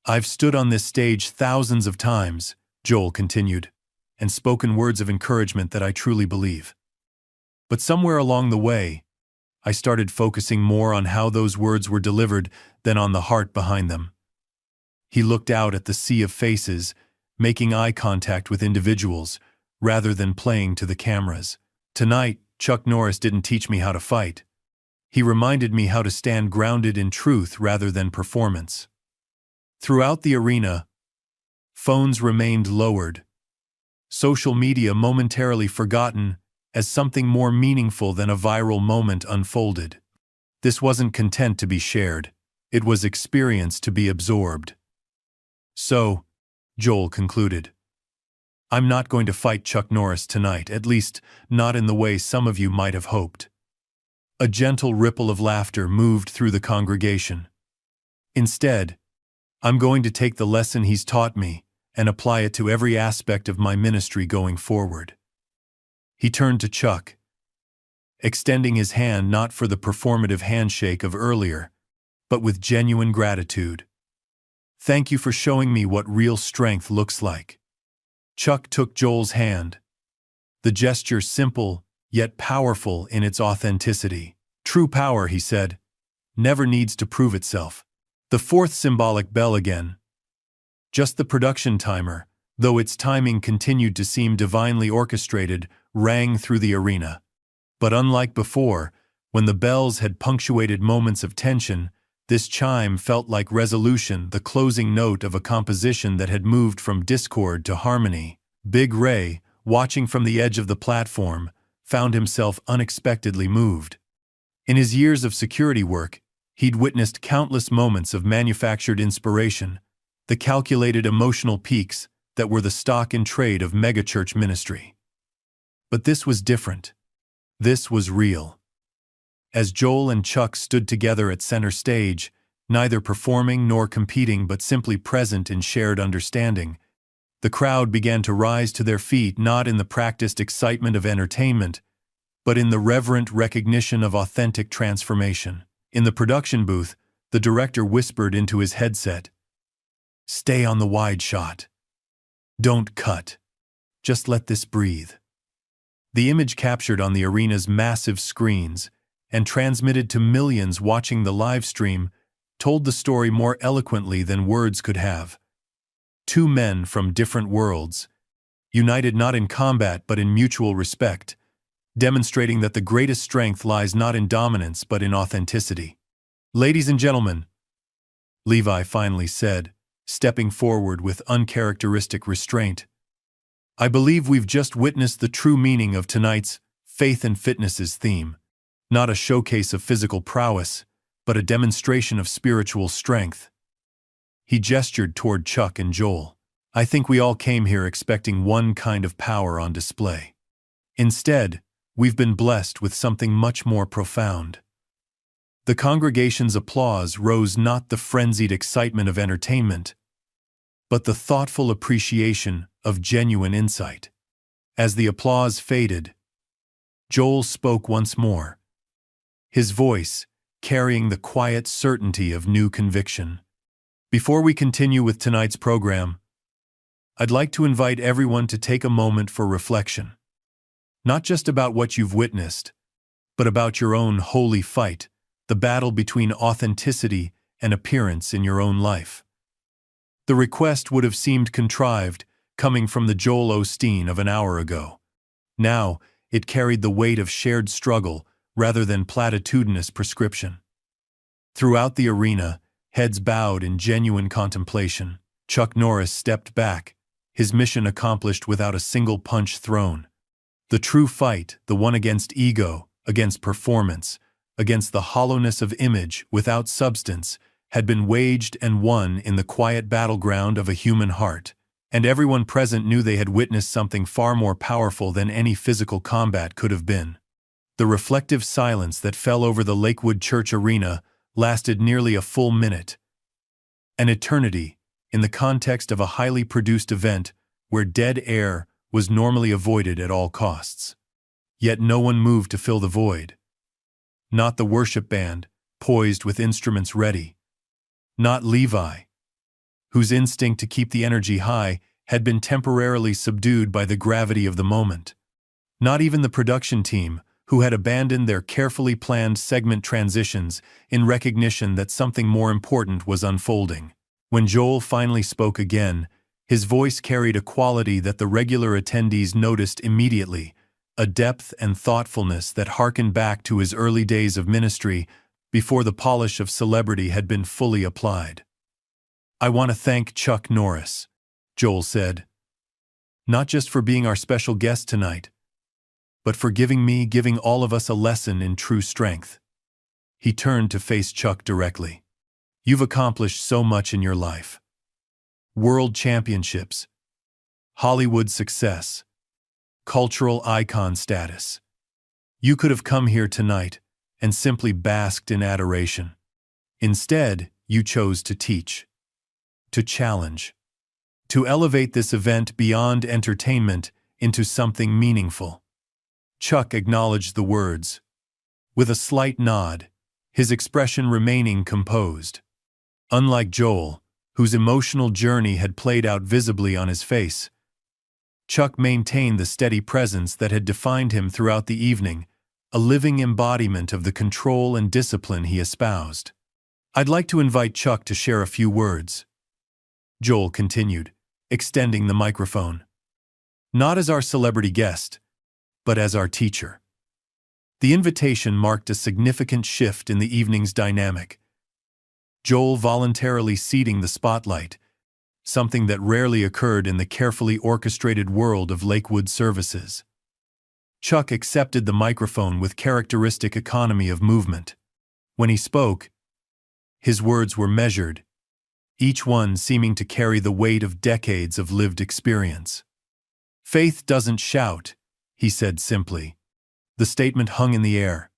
I've stood on this stage thousands of times, Joel continued, and spoken words of encouragement that I truly believe. But somewhere along the way, I started focusing more on how those words were delivered than on the heart behind them. He looked out at the sea of faces, making eye contact with individuals, rather than playing to the cameras. Tonight, Chuck Norris didn't teach me how to fight. He reminded me how to stand grounded in truth rather than performance. Throughout the arena, phones remained lowered, social media momentarily forgotten as something more meaningful than a viral moment unfolded. This wasn't content to be shared, it was experience to be absorbed. So, Joel concluded, I'm not going to fight Chuck Norris tonight, at least not in the way some of you might have hoped. A gentle ripple of laughter moved through the congregation. Instead, I'm going to take the lesson he's taught me and apply it to every aspect of my ministry going forward. He turned to Chuck, extending his hand not for the performative handshake of earlier, but with genuine gratitude. Thank you for showing me what real strength looks like. Chuck took Joel's hand, the gesture simple yet powerful in its authenticity. True power, he said, never needs to prove itself. The fourth symbolic bell again. Just the production timer, though its timing continued to seem divinely orchestrated, rang through the arena. But unlike before, when the bells had punctuated moments of tension, this chime felt like resolution, the closing note of a composition that had moved from discord to harmony. Big Ray, watching from the edge of the platform, found himself unexpectedly moved. In his years of security work, he'd witnessed countless moments of manufactured inspiration, the calculated emotional peaks that were the stock in trade of megachurch ministry. But this was different. This was real. As Joel and Chuck stood together at center stage, neither performing nor competing but simply present in shared understanding, the crowd began to rise to their feet, not in the practiced excitement of entertainment, but in the reverent recognition of authentic transformation. In the production booth, the director whispered into his headset, "Stay on the wide shot. Don't cut. Just let this breathe." The image captured on the arena's massive screens and transmitted to millions watching the live stream told the story more eloquently than words could have. Two men from different worlds, united not in combat but in mutual respect, demonstrating that the greatest strength lies not in dominance but in authenticity. "Ladies and gentlemen," Levi finally said, stepping forward with uncharacteristic restraint, "I believe we've just witnessed the true meaning of tonight's Faith and Fitness's theme. Not a showcase of physical prowess, but a demonstration of spiritual strength." He gestured toward Chuck and Joel. "I think we all came here expecting one kind of power on display. Instead, we've been blessed with something much more profound." The congregation's applause rose not the frenzied excitement of entertainment, but the thoughtful appreciation of genuine insight. As the applause faded, Joel spoke once more, his voice carrying the quiet certainty of new conviction. "Before we continue with tonight's program, I'd like to invite everyone to take a moment for reflection. Not just about what you've witnessed, but about your own holy fight, the battle between authenticity and appearance in your own life." The request would have seemed contrived, coming from the Joel Osteen of an hour ago. Now, it carried the weight of shared struggle rather than platitudinous prescription. Throughout the arena, heads bowed in genuine contemplation, Chuck Norris stepped back, his mission accomplished without a single punch thrown. The true fight, the one against ego, against performance, against the hollowness of image without substance, had been waged and won in the quiet battleground of a human heart, and everyone present knew they had witnessed something far more powerful than any physical combat could have been. The reflective silence that fell over the Lakewood Church arena lasted nearly a full minute. An eternity, in the context of a highly produced event where dead air was normally avoided at all costs. Yet no one moved to fill the void. Not the worship band, poised with instruments ready. Not Levi, whose instinct to keep the energy high had been temporarily subdued by the gravity of the moment. Not even the production team, who had abandoned their carefully planned segment transitions in recognition that something more important was unfolding. When Joel finally spoke again, his voice carried a quality that the regular attendees noticed immediately, a depth and thoughtfulness that harkened back to his early days of ministry before the polish of celebrity had been fully applied. "I want to thank Chuck Norris," Joel said, "not just for being our special guest tonight, but for giving all of us a lesson in true strength." He turned to face Chuck directly. "You've accomplished so much in your life. World championships, Hollywood success, cultural icon status. You could have come here tonight and simply basked in adoration. Instead, you chose to teach, to challenge, to elevate this event beyond entertainment into something meaningful." Chuck acknowledged the words, with a slight nod, his expression remaining composed. Unlike Joel, whose emotional journey had played out visibly on his face, Chuck maintained the steady presence that had defined him throughout the evening, a living embodiment of the control and discipline he espoused. "I'd like to invite Chuck to share a few words," Joel continued, extending the microphone. "Not as our celebrity guest, but as our teacher." The invitation marked a significant shift in the evening's dynamic. Joel voluntarily ceding the spotlight, something that rarely occurred in the carefully orchestrated world of Lakewood services. Chuck accepted the microphone with characteristic economy of movement. When he spoke, his words were measured, each one seeming to carry the weight of decades of lived experience. "Faith doesn't shout," he said simply. The statement hung in the air,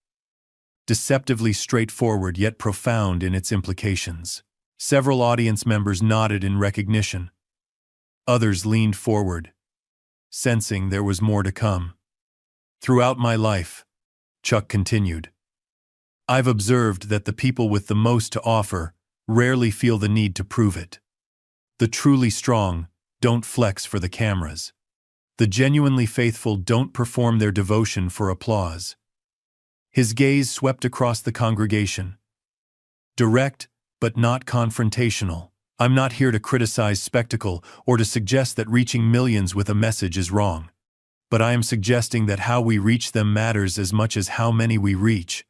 deceptively straightforward yet profound in its implications. Several audience members nodded in recognition. Others leaned forward, sensing there was more to come. "Throughout my life," Chuck continued, "I've observed that the people with the most to offer rarely feel the need to prove it. The truly strong don't flex for the cameras. The genuinely faithful don't perform their devotion for applause." His gaze swept across the congregation. Direct, but not confrontational. I'm not here to criticize spectacle or to suggest that reaching millions with a message is wrong. But I am suggesting that how we reach them matters as much as how many we reach.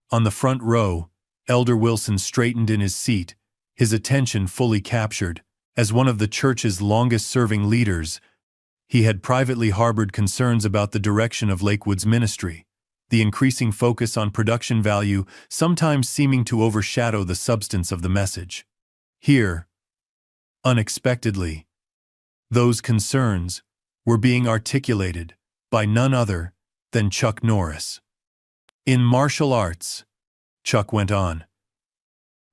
On the front row, Elder Wilson straightened in his seat, his attention fully captured. As one of the church's longest-serving leaders, he had privately harbored concerns about the direction of Lakewood's ministry, the increasing focus on production value sometimes seeming to overshadow the substance of the message. Here, unexpectedly, those concerns were being articulated by none other than Chuck Norris. In martial arts, Chuck went on,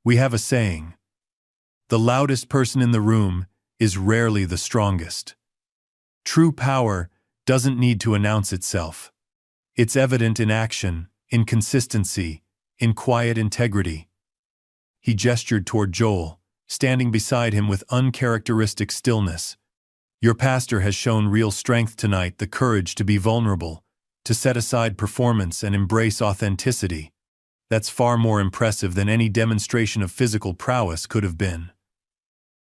we have a saying, the loudest person in the room is rarely the strongest. True power doesn't need to announce itself. It's evident in action, in consistency, in quiet integrity. He gestured toward Joel, standing beside him with uncharacteristic stillness. Your pastor has shown real strength tonight, the courage to be vulnerable, to set aside performance and embrace authenticity. That's far more impressive than any demonstration of physical prowess could have been.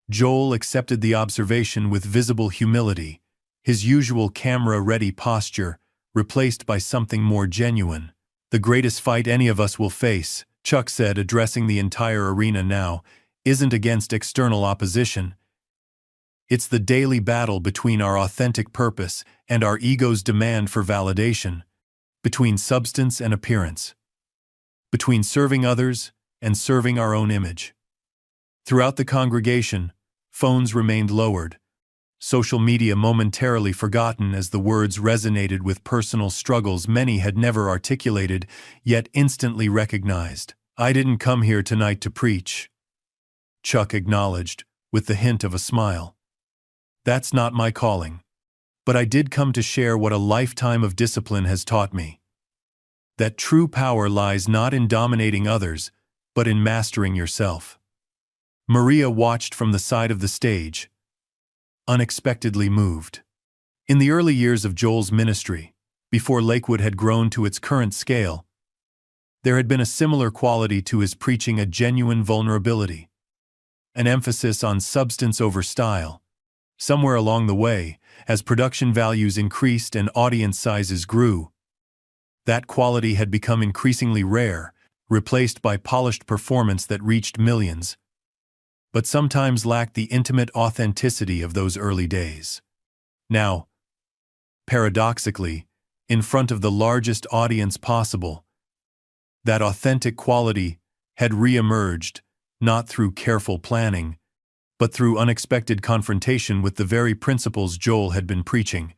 Joel accepted the observation with visible humility, his usual camera-ready posture replaced by something more genuine. The greatest fight any of us will face, Chuck said, addressing the entire arena now, isn't against external opposition. It's the daily battle between our authentic purpose and our ego's demand for validation, between substance and appearance, between serving others and serving our own image. Throughout the congregation, phones remained lowered, social media momentarily forgotten as the words resonated with personal struggles many had never articulated, yet instantly recognized. I didn't come here tonight to preach, Chuck acknowledged, with the hint of a smile. That's not my calling. But I did come to share what a lifetime of discipline has taught me. That true power lies not in dominating others, but in mastering yourself. Maria watched from the side of the stage, unexpectedly moved. In the early years of Joel's ministry, before Lakewood had grown to its current scale, there had been a similar quality to his preaching, a genuine vulnerability, an emphasis on substance over style. Somewhere along the way, as production values increased and audience sizes grew, that quality had become increasingly rare, replaced by polished performance that reached millions, but sometimes lacked the intimate authenticity of those early days. Now, paradoxically, in front of the largest audience possible, that authentic quality had re-emerged, not through careful planning, but through unexpected confrontation with the very principles Joel had been preaching.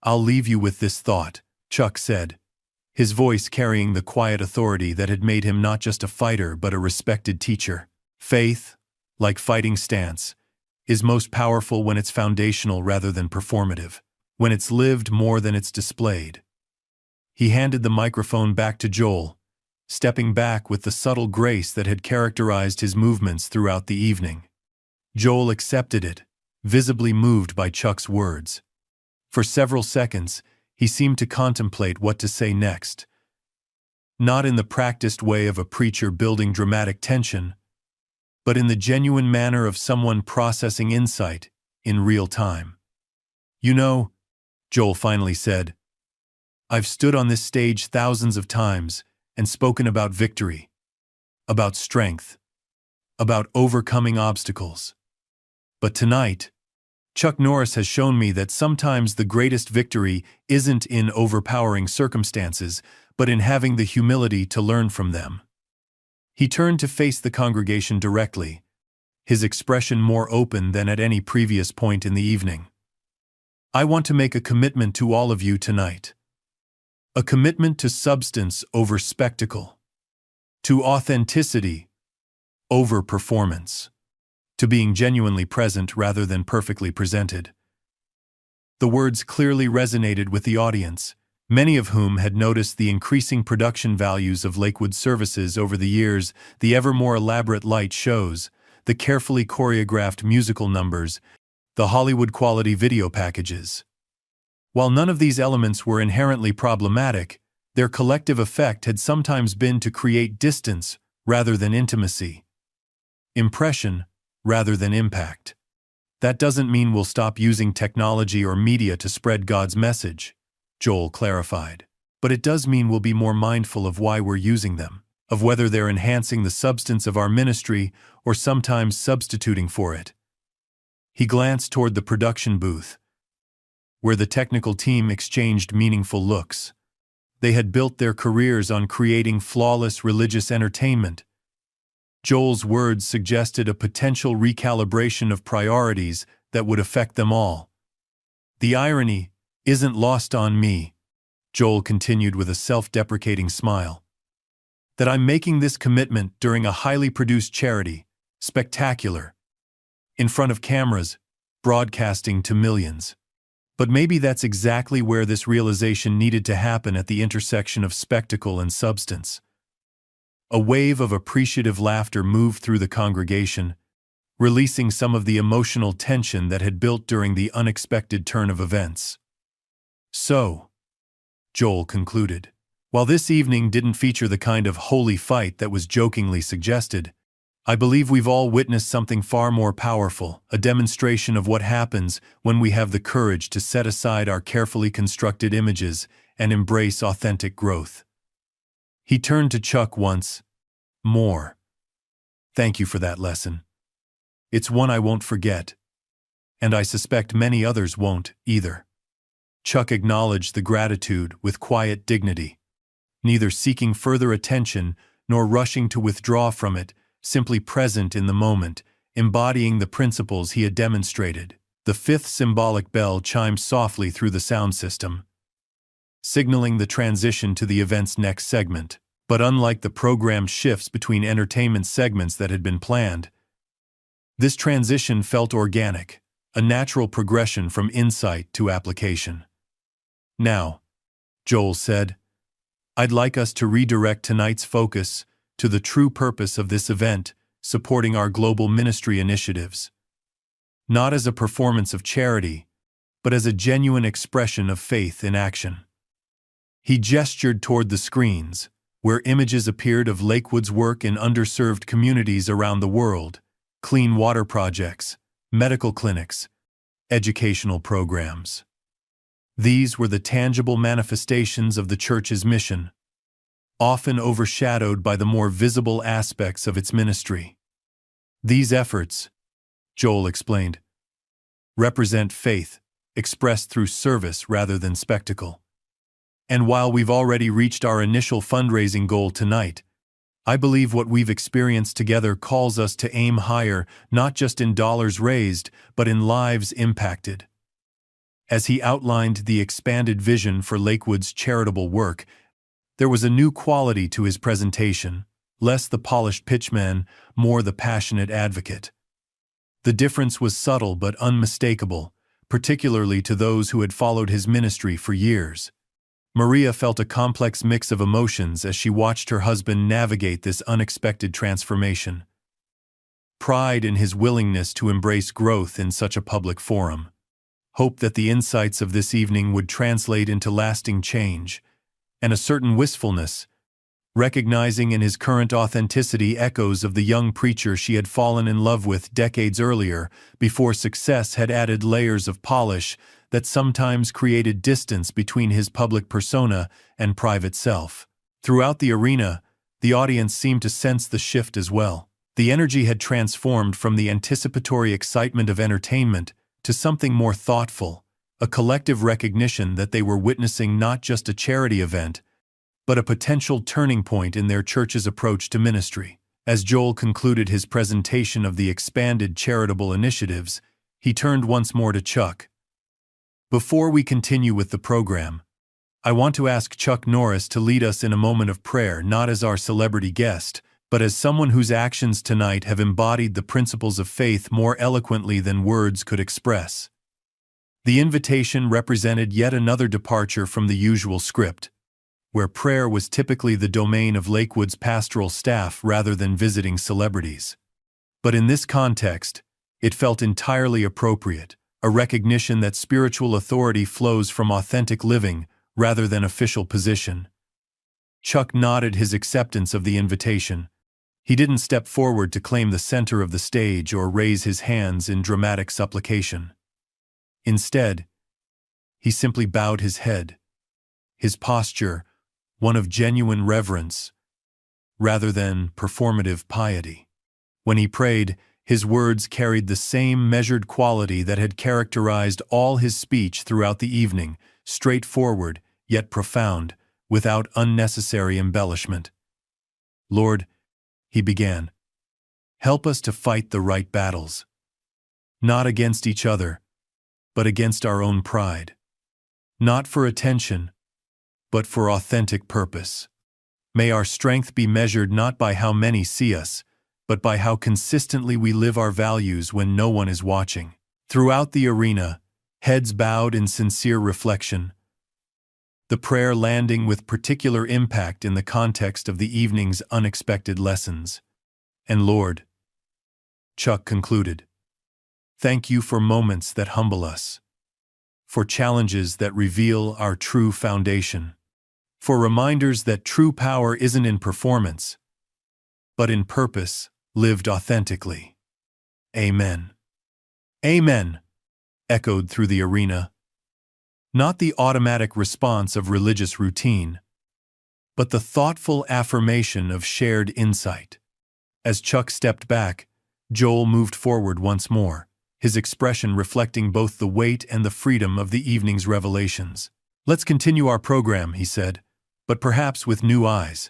I'll leave you with this thought, Chuck said, his voice carrying the quiet authority that had made him not just a fighter but a respected teacher. Faith, like fighting stance, is most powerful when it's foundational rather than performative, when it's lived more than it's displayed. He handed the microphone back to Joel, stepping back with the subtle grace that had characterized his movements throughout the evening. Joel accepted it, visibly moved by Chuck's words. For several seconds, he seemed to contemplate what to say next. Not in the practiced way of a preacher building dramatic tension, but in the genuine manner of someone processing insight in real time. You know, Joel finally said, I've stood on this stage thousands of times and spoken about victory, about strength, about overcoming obstacles. But tonight, Chuck Norris has shown me that sometimes the greatest victory isn't in overpowering circumstances, but in having the humility to learn from them. He turned to face the congregation directly, his expression more open than at any previous point in the evening. I want to make a commitment to all of you tonight. A commitment to substance over spectacle, to authenticity over performance, to being genuinely present rather than perfectly presented. The words clearly resonated with the audience, many of whom had noticed the increasing production values of Lakewood services over the years, the ever more elaborate light shows, the carefully choreographed musical numbers, the Hollywood-quality video packages. While none of these elements were inherently problematic, their collective effect had sometimes been to create distance rather than intimacy. Impression, rather than impact. That doesn't mean we'll stop using technology or media to spread God's message, Joel clarified. But it does mean we'll be more mindful of why we're using them, of whether they're enhancing the substance of our ministry or sometimes substituting for it. He glanced toward the production booth, where the technical team exchanged meaningful looks. They had built their careers on creating flawless religious entertainment. Joel's words suggested a potential recalibration of priorities that would affect them all. The irony isn't lost on me, Joel continued with a self-deprecating smile, that I'm making this commitment during a highly produced charity, spectacular, in front of cameras, broadcasting to millions. But maybe that's exactly where this realization needed to happen, at the intersection of spectacle and substance. A wave of appreciative laughter moved through the congregation, releasing some of the emotional tension that had built during the unexpected turn of events. So, Joel concluded, while this evening didn't feature the kind of holy fight that was jokingly suggested, I believe we've all witnessed something far more powerful, a demonstration of what happens when we have the courage to set aside our carefully constructed images and embrace authentic growth. He turned to Chuck once more. Thank you for that lesson. It's one I won't forget, and I suspect many others won't either. Chuck acknowledged the gratitude with quiet dignity, neither seeking further attention nor rushing to withdraw from it, simply present in the moment, embodying the principles he had demonstrated. The fifth symbolic bell chimed softly through the sound system, signaling the transition to the event's next segment. But unlike the programmed shifts between entertainment segments that had been planned, this transition felt organic, a natural progression from insight to application. Now, Joel said, I'd like us to redirect tonight's focus to the true purpose of this event, supporting our global ministry initiatives. Not as a performance of charity, but as a genuine expression of faith in action. He gestured toward the screens, where images appeared of Lakewood's work in underserved communities around the world, clean water projects, medical clinics, educational programs. These were the tangible manifestations of the church's mission, often overshadowed by the more visible aspects of its ministry. These efforts, Joel explained, represent faith, expressed through service rather than spectacle. And while we've already reached our initial fundraising goal tonight, I believe what we've experienced together calls us to aim higher, not just in dollars raised, but in lives impacted. As he outlined the expanded vision for Lakewood's charitable work, there was a new quality to his presentation, less the polished pitchman, more the passionate advocate. The difference was subtle but unmistakable, particularly to those who had followed his ministry for years. Maria felt a complex mix of emotions as she watched her husband navigate this unexpected transformation. Pride in his willingness to embrace growth in such a public forum. Hope that the insights of this evening would translate into lasting change, and a certain wistfulness, recognizing in his current authenticity echoes of the young preacher she had fallen in love with decades earlier, before success had added layers of polish that sometimes created distance between his public persona and private self. Throughout the arena, the audience seemed to sense the shift as well. The energy had transformed from the anticipatory excitement of entertainment to something more thoughtful, a collective recognition that they were witnessing not just a charity event, but a potential turning point in their church's approach to ministry. As Joel concluded his presentation of the expanded charitable initiatives, he turned once more to Chuck. Before we continue with the program, I want to ask Chuck Norris to lead us in a moment of prayer, not as our celebrity guest, but as someone whose actions tonight have embodied the principles of faith more eloquently than words could express. The invitation represented yet another departure from the usual script, where prayer was typically the domain of Lakewood's pastoral staff rather than visiting celebrities. But in this context, it felt entirely appropriate, a recognition that spiritual authority flows from authentic living rather than official position. Chuck nodded his acceptance of the invitation. He didn't step forward to claim the center of the stage or raise his hands in dramatic supplication. Instead, he simply bowed his head, his posture one of genuine reverence rather than performative piety. When he prayed, his words carried the same measured quality that had characterized all his speech throughout the evening, straightforward yet profound, without unnecessary embellishment. "Lord," he began, "help us to fight the right battles, not against each other, but against our own pride. Not for attention, but for authentic purpose. May our strength be measured not by how many see us, but by how consistently we live our values when no one is watching." Throughout the arena, heads bowed in sincere reflection, the prayer landing with particular impact in the context of the evening's unexpected lessons. "And Lord," Chuck concluded, "thank you for moments that humble us, for challenges that reveal our true foundation, for reminders that true power isn't in performance, but in purpose lived authentically. Amen." "Amen," echoed through the arena. Not the automatic response of religious routine, but the thoughtful affirmation of shared insight. As Chuck stepped back, Joel moved forward once more, his expression reflecting both the weight and the freedom of the evening's revelations. "Let's continue our program," he said, "but perhaps with new eyes,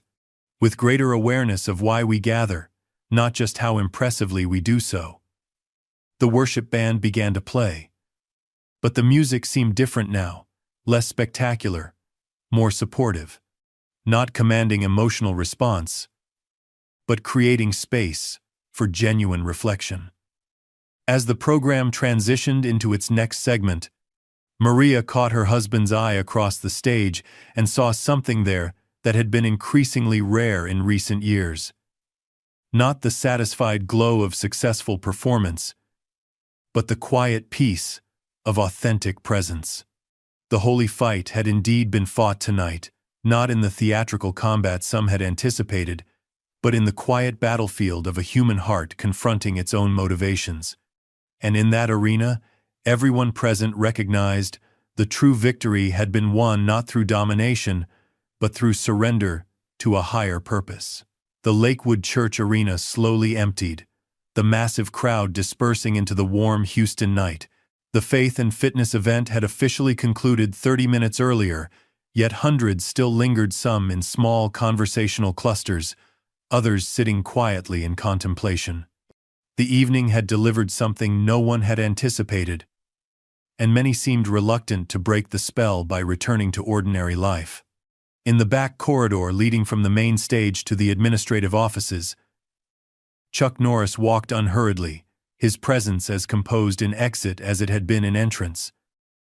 with greater awareness of why we gather, not just how impressively we do so." The worship band began to play, but the music seemed different now, less spectacular, more supportive, not commanding emotional response, but creating space for genuine reflection. As the program transitioned into its next segment, Maria caught her husband's eye across the stage and saw something there that had been increasingly rare in recent years. Not the satisfied glow of successful performance, but the quiet peace of authentic presence. The holy fight had indeed been fought tonight, not in the theatrical combat some had anticipated, but in the quiet battlefield of a human heart confronting its own motivations. And in that arena, everyone present recognized the true victory had been won not through domination, but through surrender to a higher purpose. The Lakewood Church arena slowly emptied, the massive crowd dispersing into the warm Houston night. The faith and fitness event had officially concluded 30 minutes earlier, yet hundreds still lingered, some in small conversational clusters, others sitting quietly in contemplation. The evening had delivered something no one had anticipated, and many seemed reluctant to break the spell by returning to ordinary life. In the back corridor leading from the main stage to the administrative offices, Chuck Norris walked unhurriedly, his presence as composed in exit as it had been in entrance.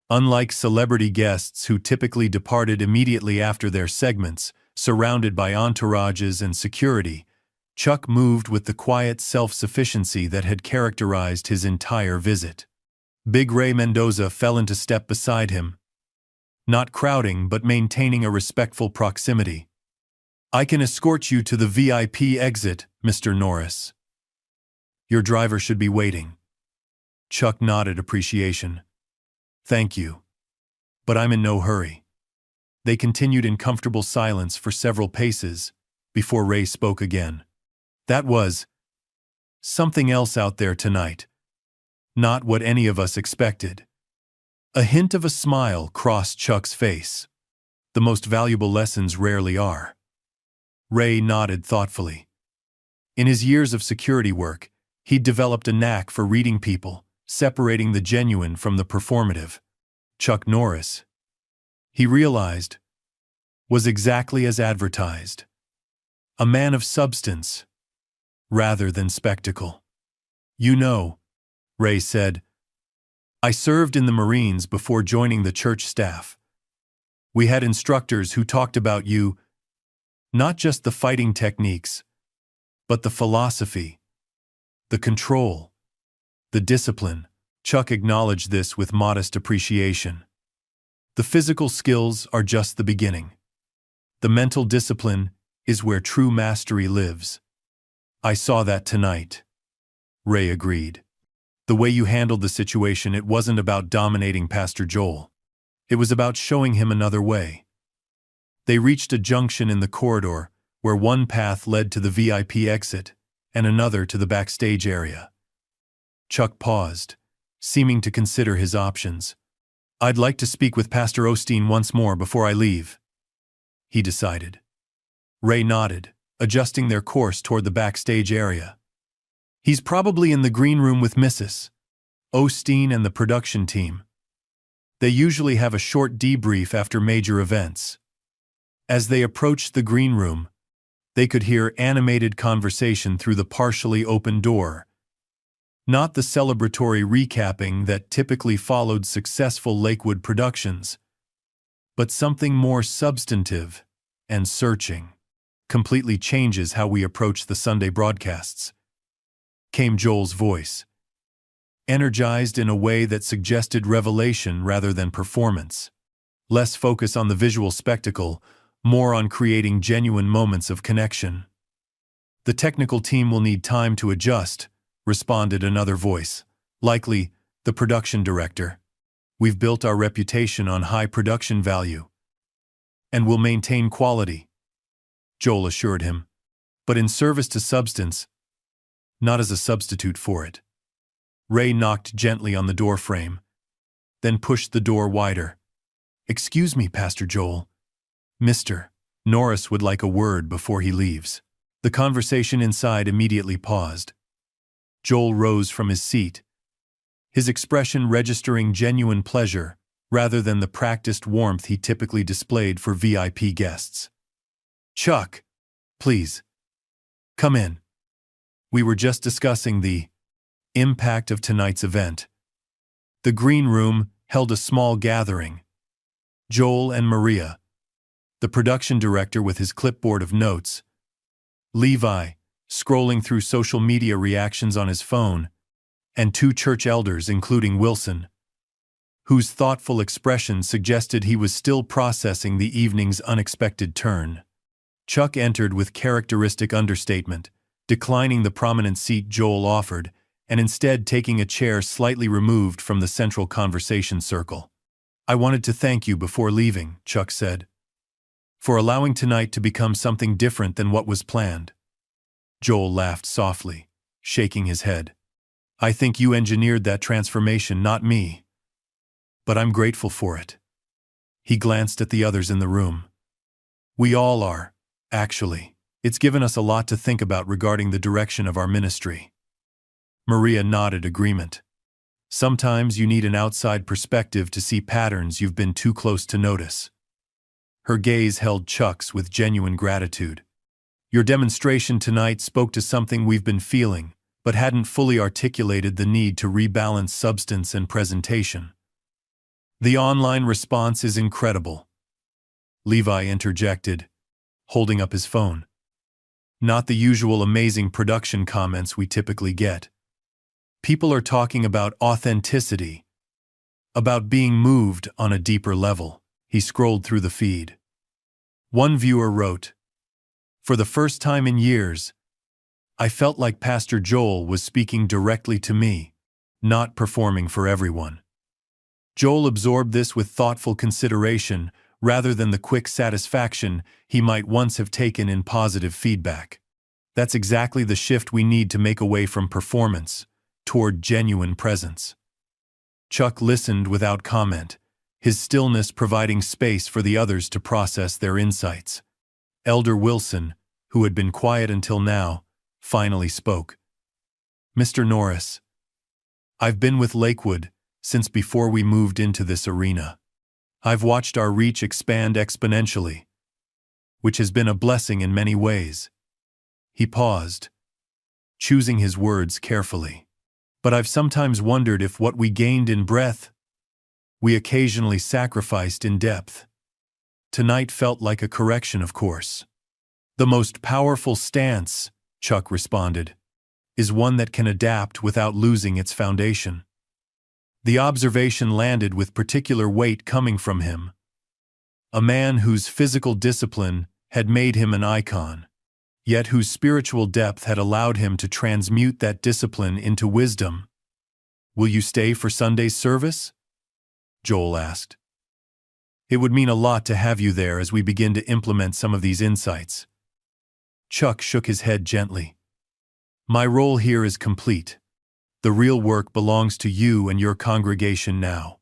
Unlike celebrity guests who typically departed immediately after their segments, surrounded by entourages and security, Chuck moved with the quiet self-sufficiency that had characterized his entire visit. Big Ray Mendoza fell into step beside him, not crowding but maintaining a respectful proximity. "I can escort you to the VIP exit, Mr. Norris. Your driver should be waiting." Chuck nodded appreciation. "Thank you. But I'm in no hurry." They continued in comfortable silence for several paces before Ray spoke again. "That was something else out there tonight. Not what any of us expected." A hint of a smile crossed Chuck's face. The most valuable lessons rarely are. Ray nodded thoughtfully. In his years of security work, he'd developed a knack for reading people, separating the genuine from the performative. Chuck Norris, he realized, was exactly as advertised. A man of substance, rather than spectacle. "You know," Ray said, "I served in the Marines before joining the church staff. We had instructors who talked about you, not just the fighting techniques, but the philosophy, the control, the discipline." Chuck acknowledged this with modest appreciation. The physical skills are just the beginning. The mental discipline is where true mastery lives. I saw that tonight, Ray agreed. The way you handled the situation, it wasn't about dominating Pastor Joel. It was about showing him another way. They reached a junction in the corridor where one path led to the VIP exit and another to the backstage area. Chuck paused, seeming to consider his options. I'd like to speak with Pastor Osteen once more before I leave, he decided. Ray nodded, adjusting their course toward the backstage area. He's probably in the green room with Mrs. Osteen and the production team. They usually have a short debrief after major events. As they approached the green room, they could hear animated conversation through the partially open door. Not the celebratory recapping that typically followed successful Lakewood productions, but something more substantive and searching. Completely changes how we approach the Sunday broadcasts, came Joel's voice, energized in a way that suggested revelation rather than performance. Less focus on the visual spectacle, more on creating genuine moments of connection. The technical team will need time to adjust, responded another voice, likely the production director. We've built our reputation on high production value, and will maintain quality, Joel assured him, but in service to substance, not as a substitute for it. Ray knocked gently on the door frame, then pushed the door wider. Excuse me, Pastor Joel. Mr. Norris would like a word before he leaves. The conversation inside immediately paused. Joel rose from his seat, his expression registering genuine pleasure rather than the practiced warmth he typically displayed for VIP guests. Chuck, please, come in. We were just discussing the impact of tonight's event. The green room held a small gathering. Joel and Maria, the production director with his clipboard of notes, Levi, scrolling through social media reactions on his phone, and two church elders including Wilson, whose thoughtful expression suggested he was still processing the evening's unexpected turn. Chuck entered with characteristic understatement, declining the prominent seat Joel offered, and instead taking a chair slightly removed from the central conversation circle. I wanted to thank you before leaving, Chuck said, for allowing tonight to become something different than what was planned. Joel laughed softly, shaking his head. I think you engineered that transformation, not me. But I'm grateful for it. He glanced at the others in the room. We all are, actually. It's given us a lot to think about regarding the direction of our ministry. Maria nodded agreement. Sometimes you need an outside perspective to see patterns you've been too close to notice. Her gaze held Chuck's with genuine gratitude. Your demonstration tonight spoke to something we've been feeling, but hadn't fully articulated the need to rebalance substance and presentation. The online response is incredible, Levi interjected, holding up his phone. Not the usual amazing production comments we typically get. People are talking about authenticity, about being moved on a deeper level. He scrolled through the feed. One viewer wrote, for the first time in years, I felt like Pastor Joel was speaking directly to me, not performing for everyone. Joel absorbed this with thoughtful consideration rather than the quick satisfaction he might once have taken in positive feedback. That's exactly the shift we need to make away from performance, toward genuine presence. Chuck listened without comment, his stillness providing space for the others to process their insights. Elder Wilson, who had been quiet until now, finally spoke. Mr. Norris, I've been with Lakewood since before we moved into this arena. I've watched our reach expand exponentially, which has been a blessing in many ways. He paused, choosing his words carefully. But I've sometimes wondered if what we gained in breadth, we occasionally sacrificed in depth. Tonight felt like a correction, of course. The most powerful stance, Chuck responded, is one that can adapt without losing its foundation. The observation landed with particular weight coming from him, a man whose physical discipline had made him an icon. yet whose spiritual depth had allowed him to transmute that discipline into wisdom. "Will you stay for Sunday's service?" Joel asked. "It would mean a lot to have you there as we begin to implement some of these insights." Chuck shook his head gently. "My role here is complete. The real work belongs to you and your congregation now."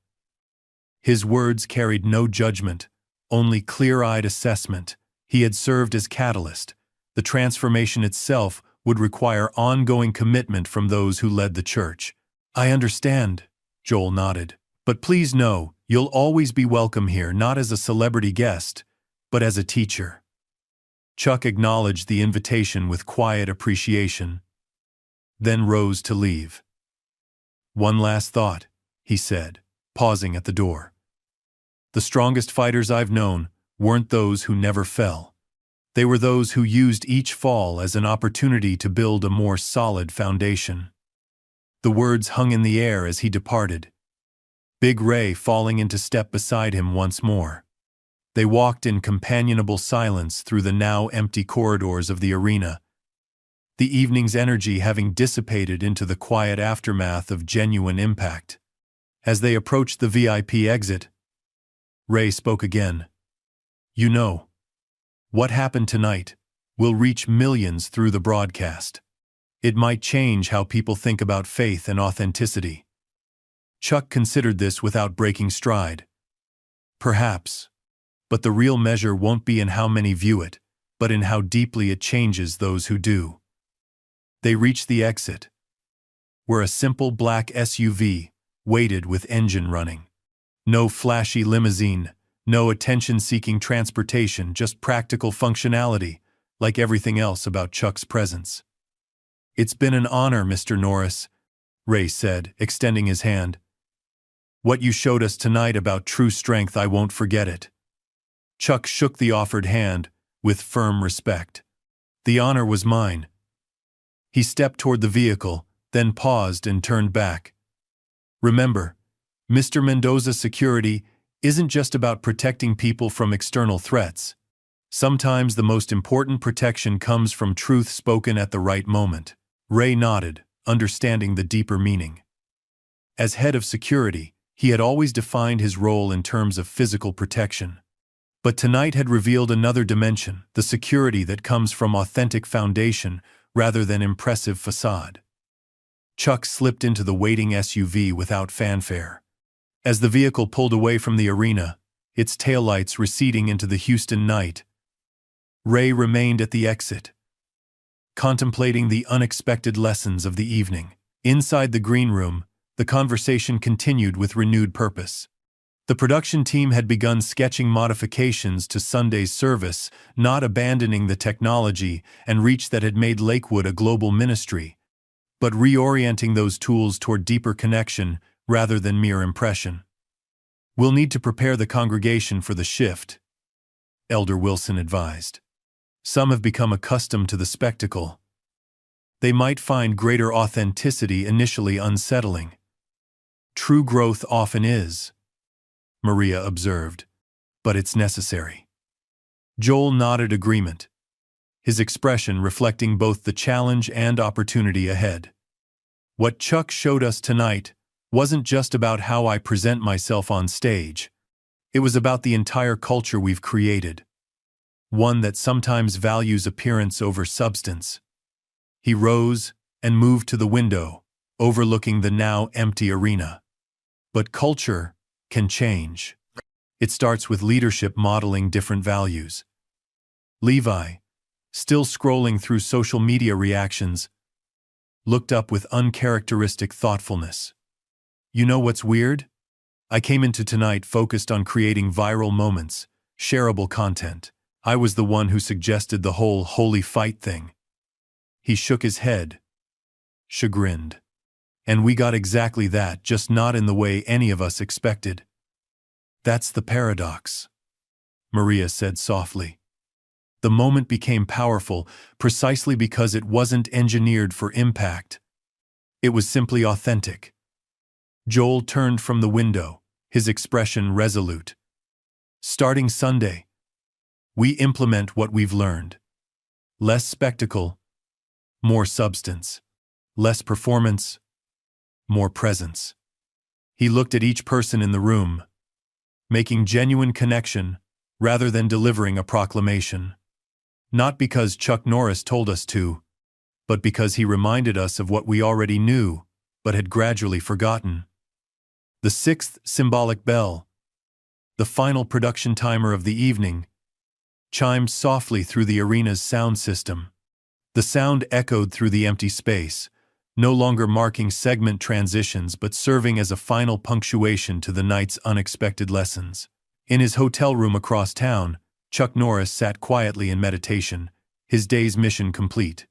His words carried no judgment, only clear-eyed assessment. He had served as catalyst. The transformation itself would require ongoing commitment from those who led the church. "I understand," Joel nodded. "But please know, you'll always be welcome here, not as a celebrity guest, but as a teacher." Chuck acknowledged the invitation with quiet appreciation, then rose to leave. "One last thought," he said, pausing at the door. "The strongest fighters I've known weren't those who never fell. They were those who used each fall as an opportunity to build a more solid foundation." The words hung in the air as he departed, Big Ray falling into step beside him once more. They walked in companionable silence through the now empty corridors of the arena, the evening's energy having dissipated into the quiet aftermath of genuine impact. As they approached the VIP exit, Ray spoke again. "You know, what happened tonight will reach millions through the broadcast. It might change how people think about faith and authenticity." Chuck considered this without breaking stride. "Perhaps. But the real measure won't be in how many view it, but in how deeply it changes those who do." They reached the exit, where a simple black SUV waited with engine running. No flashy limousine, no attention-seeking transportation, just practical functionality, like everything else about Chuck's presence. "It's been an honor, Mr. Norris," Ray said, extending his hand. "What you showed us tonight about true strength, I won't forget it." Chuck shook the offered hand with firm respect. "The honor was mine." He stepped toward the vehicle, then paused and turned back. "Remember, Mr. Mendoza's security isn't just about protecting people from external threats. Sometimes the most important protection comes from truth spoken at the right moment." Ray nodded, understanding the deeper meaning. As head of security, he had always defined his role in terms of physical protection. But tonight had revealed another dimension, the security that comes from authentic foundation rather than impressive facade. Chuck slipped into the waiting SUV without fanfare. As the vehicle pulled away from the arena, its taillights receding into the Houston night, Ray remained at the exit, contemplating the unexpected lessons of the evening. Inside the green room, the conversation continued with renewed purpose. The production team had begun sketching modifications to Sunday's service, not abandoning the technology and reach that had made Lakewood a global ministry, but reorienting those tools toward deeper connection rather than mere impression. "We'll need to prepare the congregation for the shift," Elder Wilson advised. "Some have become accustomed to the spectacle. They might find greater authenticity initially unsettling." "True growth often is," Maria observed, "but it's necessary." Joel nodded agreement, his expression reflecting both the challenge and opportunity ahead. "What Chuck showed us tonight wasn't just about how I present myself on stage. It was about the entire culture we've created, one that sometimes values appearance over substance." He rose and moved to the window, overlooking the now empty arena. But culture can change. It starts with leadership modeling different values. Levi, still scrolling through social media reactions, looked up with uncharacteristic thoughtfulness. "You know what's weird? I came into tonight focused on creating viral moments, shareable content. I was the one who suggested the whole holy fight thing." He shook his head, chagrined. "And we got exactly that, just not in the way any of us expected." "That's the paradox," Maria said softly. "The moment became powerful precisely because it wasn't engineered for impact. It was simply authentic." Joel turned from the window, his expression resolute. "Starting Sunday, we implement what we've learned. Less spectacle, more substance. Less performance, more presence. He looked at each person in the room, making genuine connection rather than delivering a proclamation. Not because Chuck Norris told us to, but because he reminded us of what we already knew but had gradually forgotten. The sixth symbolic bell, the final production timer of the evening, chimed softly through the arena's sound system. The sound echoed through the empty space, no longer marking segment transitions but serving as a final punctuation to the night's unexpected lessons. In his hotel room across town, Chuck Norris sat quietly in meditation, his day's mission complete.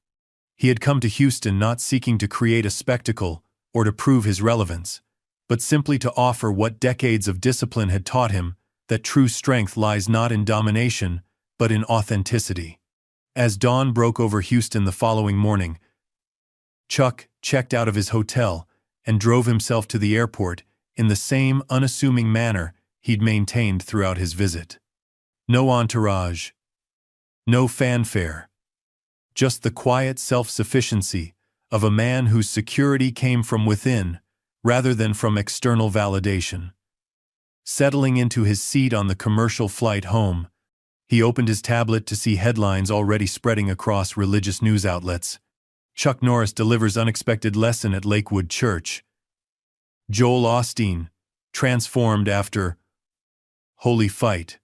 He had come to Houston not seeking to create a spectacle or to prove his relevance, but simply to offer what decades of discipline had taught him, that true strength lies not in domination, but in authenticity. As dawn broke over Houston the following morning, Chuck checked out of his hotel and drove himself to the airport in the same unassuming manner he'd maintained throughout his visit. No entourage, no fanfare, just the quiet self-sufficiency of a man whose security came from within rather than from external validation. Settling into his seat on the commercial flight home, he opened his tablet to see headlines already spreading across religious news outlets. Chuck Norris delivers unexpected lesson at Lakewood Church. Joel Osteen, transformed after holy fight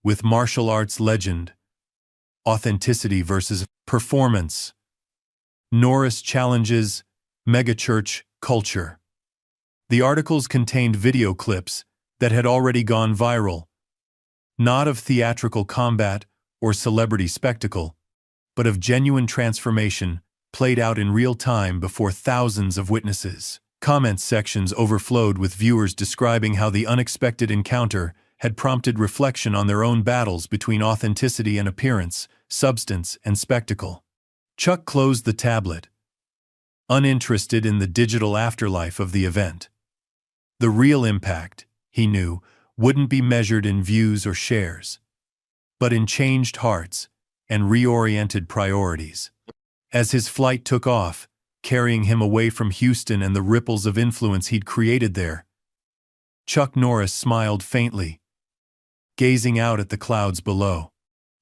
with martial arts legend. Authenticity versus performance. Norris challenges megachurch culture. The articles contained video clips that had already gone viral, not of theatrical combat or celebrity spectacle, but of genuine transformation played out in real time before thousands of witnesses. Comment sections overflowed with viewers describing how the unexpected encounter had prompted reflection on their own battles between authenticity and appearance, substance and spectacle. Chuck closed the tablet, uninterested in the digital afterlife of the event. The real impact, he knew, wouldn't be measured in views or shares, but in changed hearts and reoriented priorities. As his flight took off, carrying him away from Houston and the ripples of influence he'd created there, Chuck Norris smiled faintly, gazing out at the clouds below.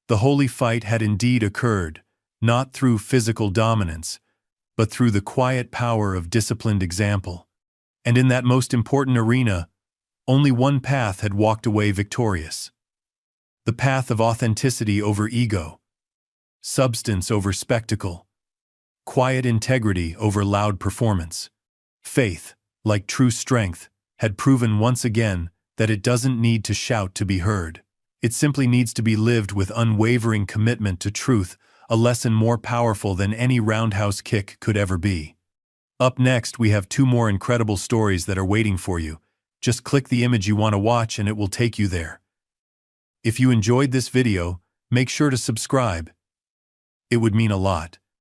The holy fight had indeed occurred, not through physical dominance, but through the quiet power of disciplined example. And in that most important arena, only one path had walked away victorious. The path of authenticity over ego, substance over spectacle, quiet integrity over loud performance. Faith, like true strength, had proven once again that it doesn't need to shout to be heard. It simply needs to be lived with unwavering commitment to truth, a lesson more powerful than any roundhouse kick could ever be. Up next, we have two more incredible stories that are waiting for you. Just click the image you want to watch and it will take you there. If you enjoyed this video, make sure to subscribe. It would mean a lot.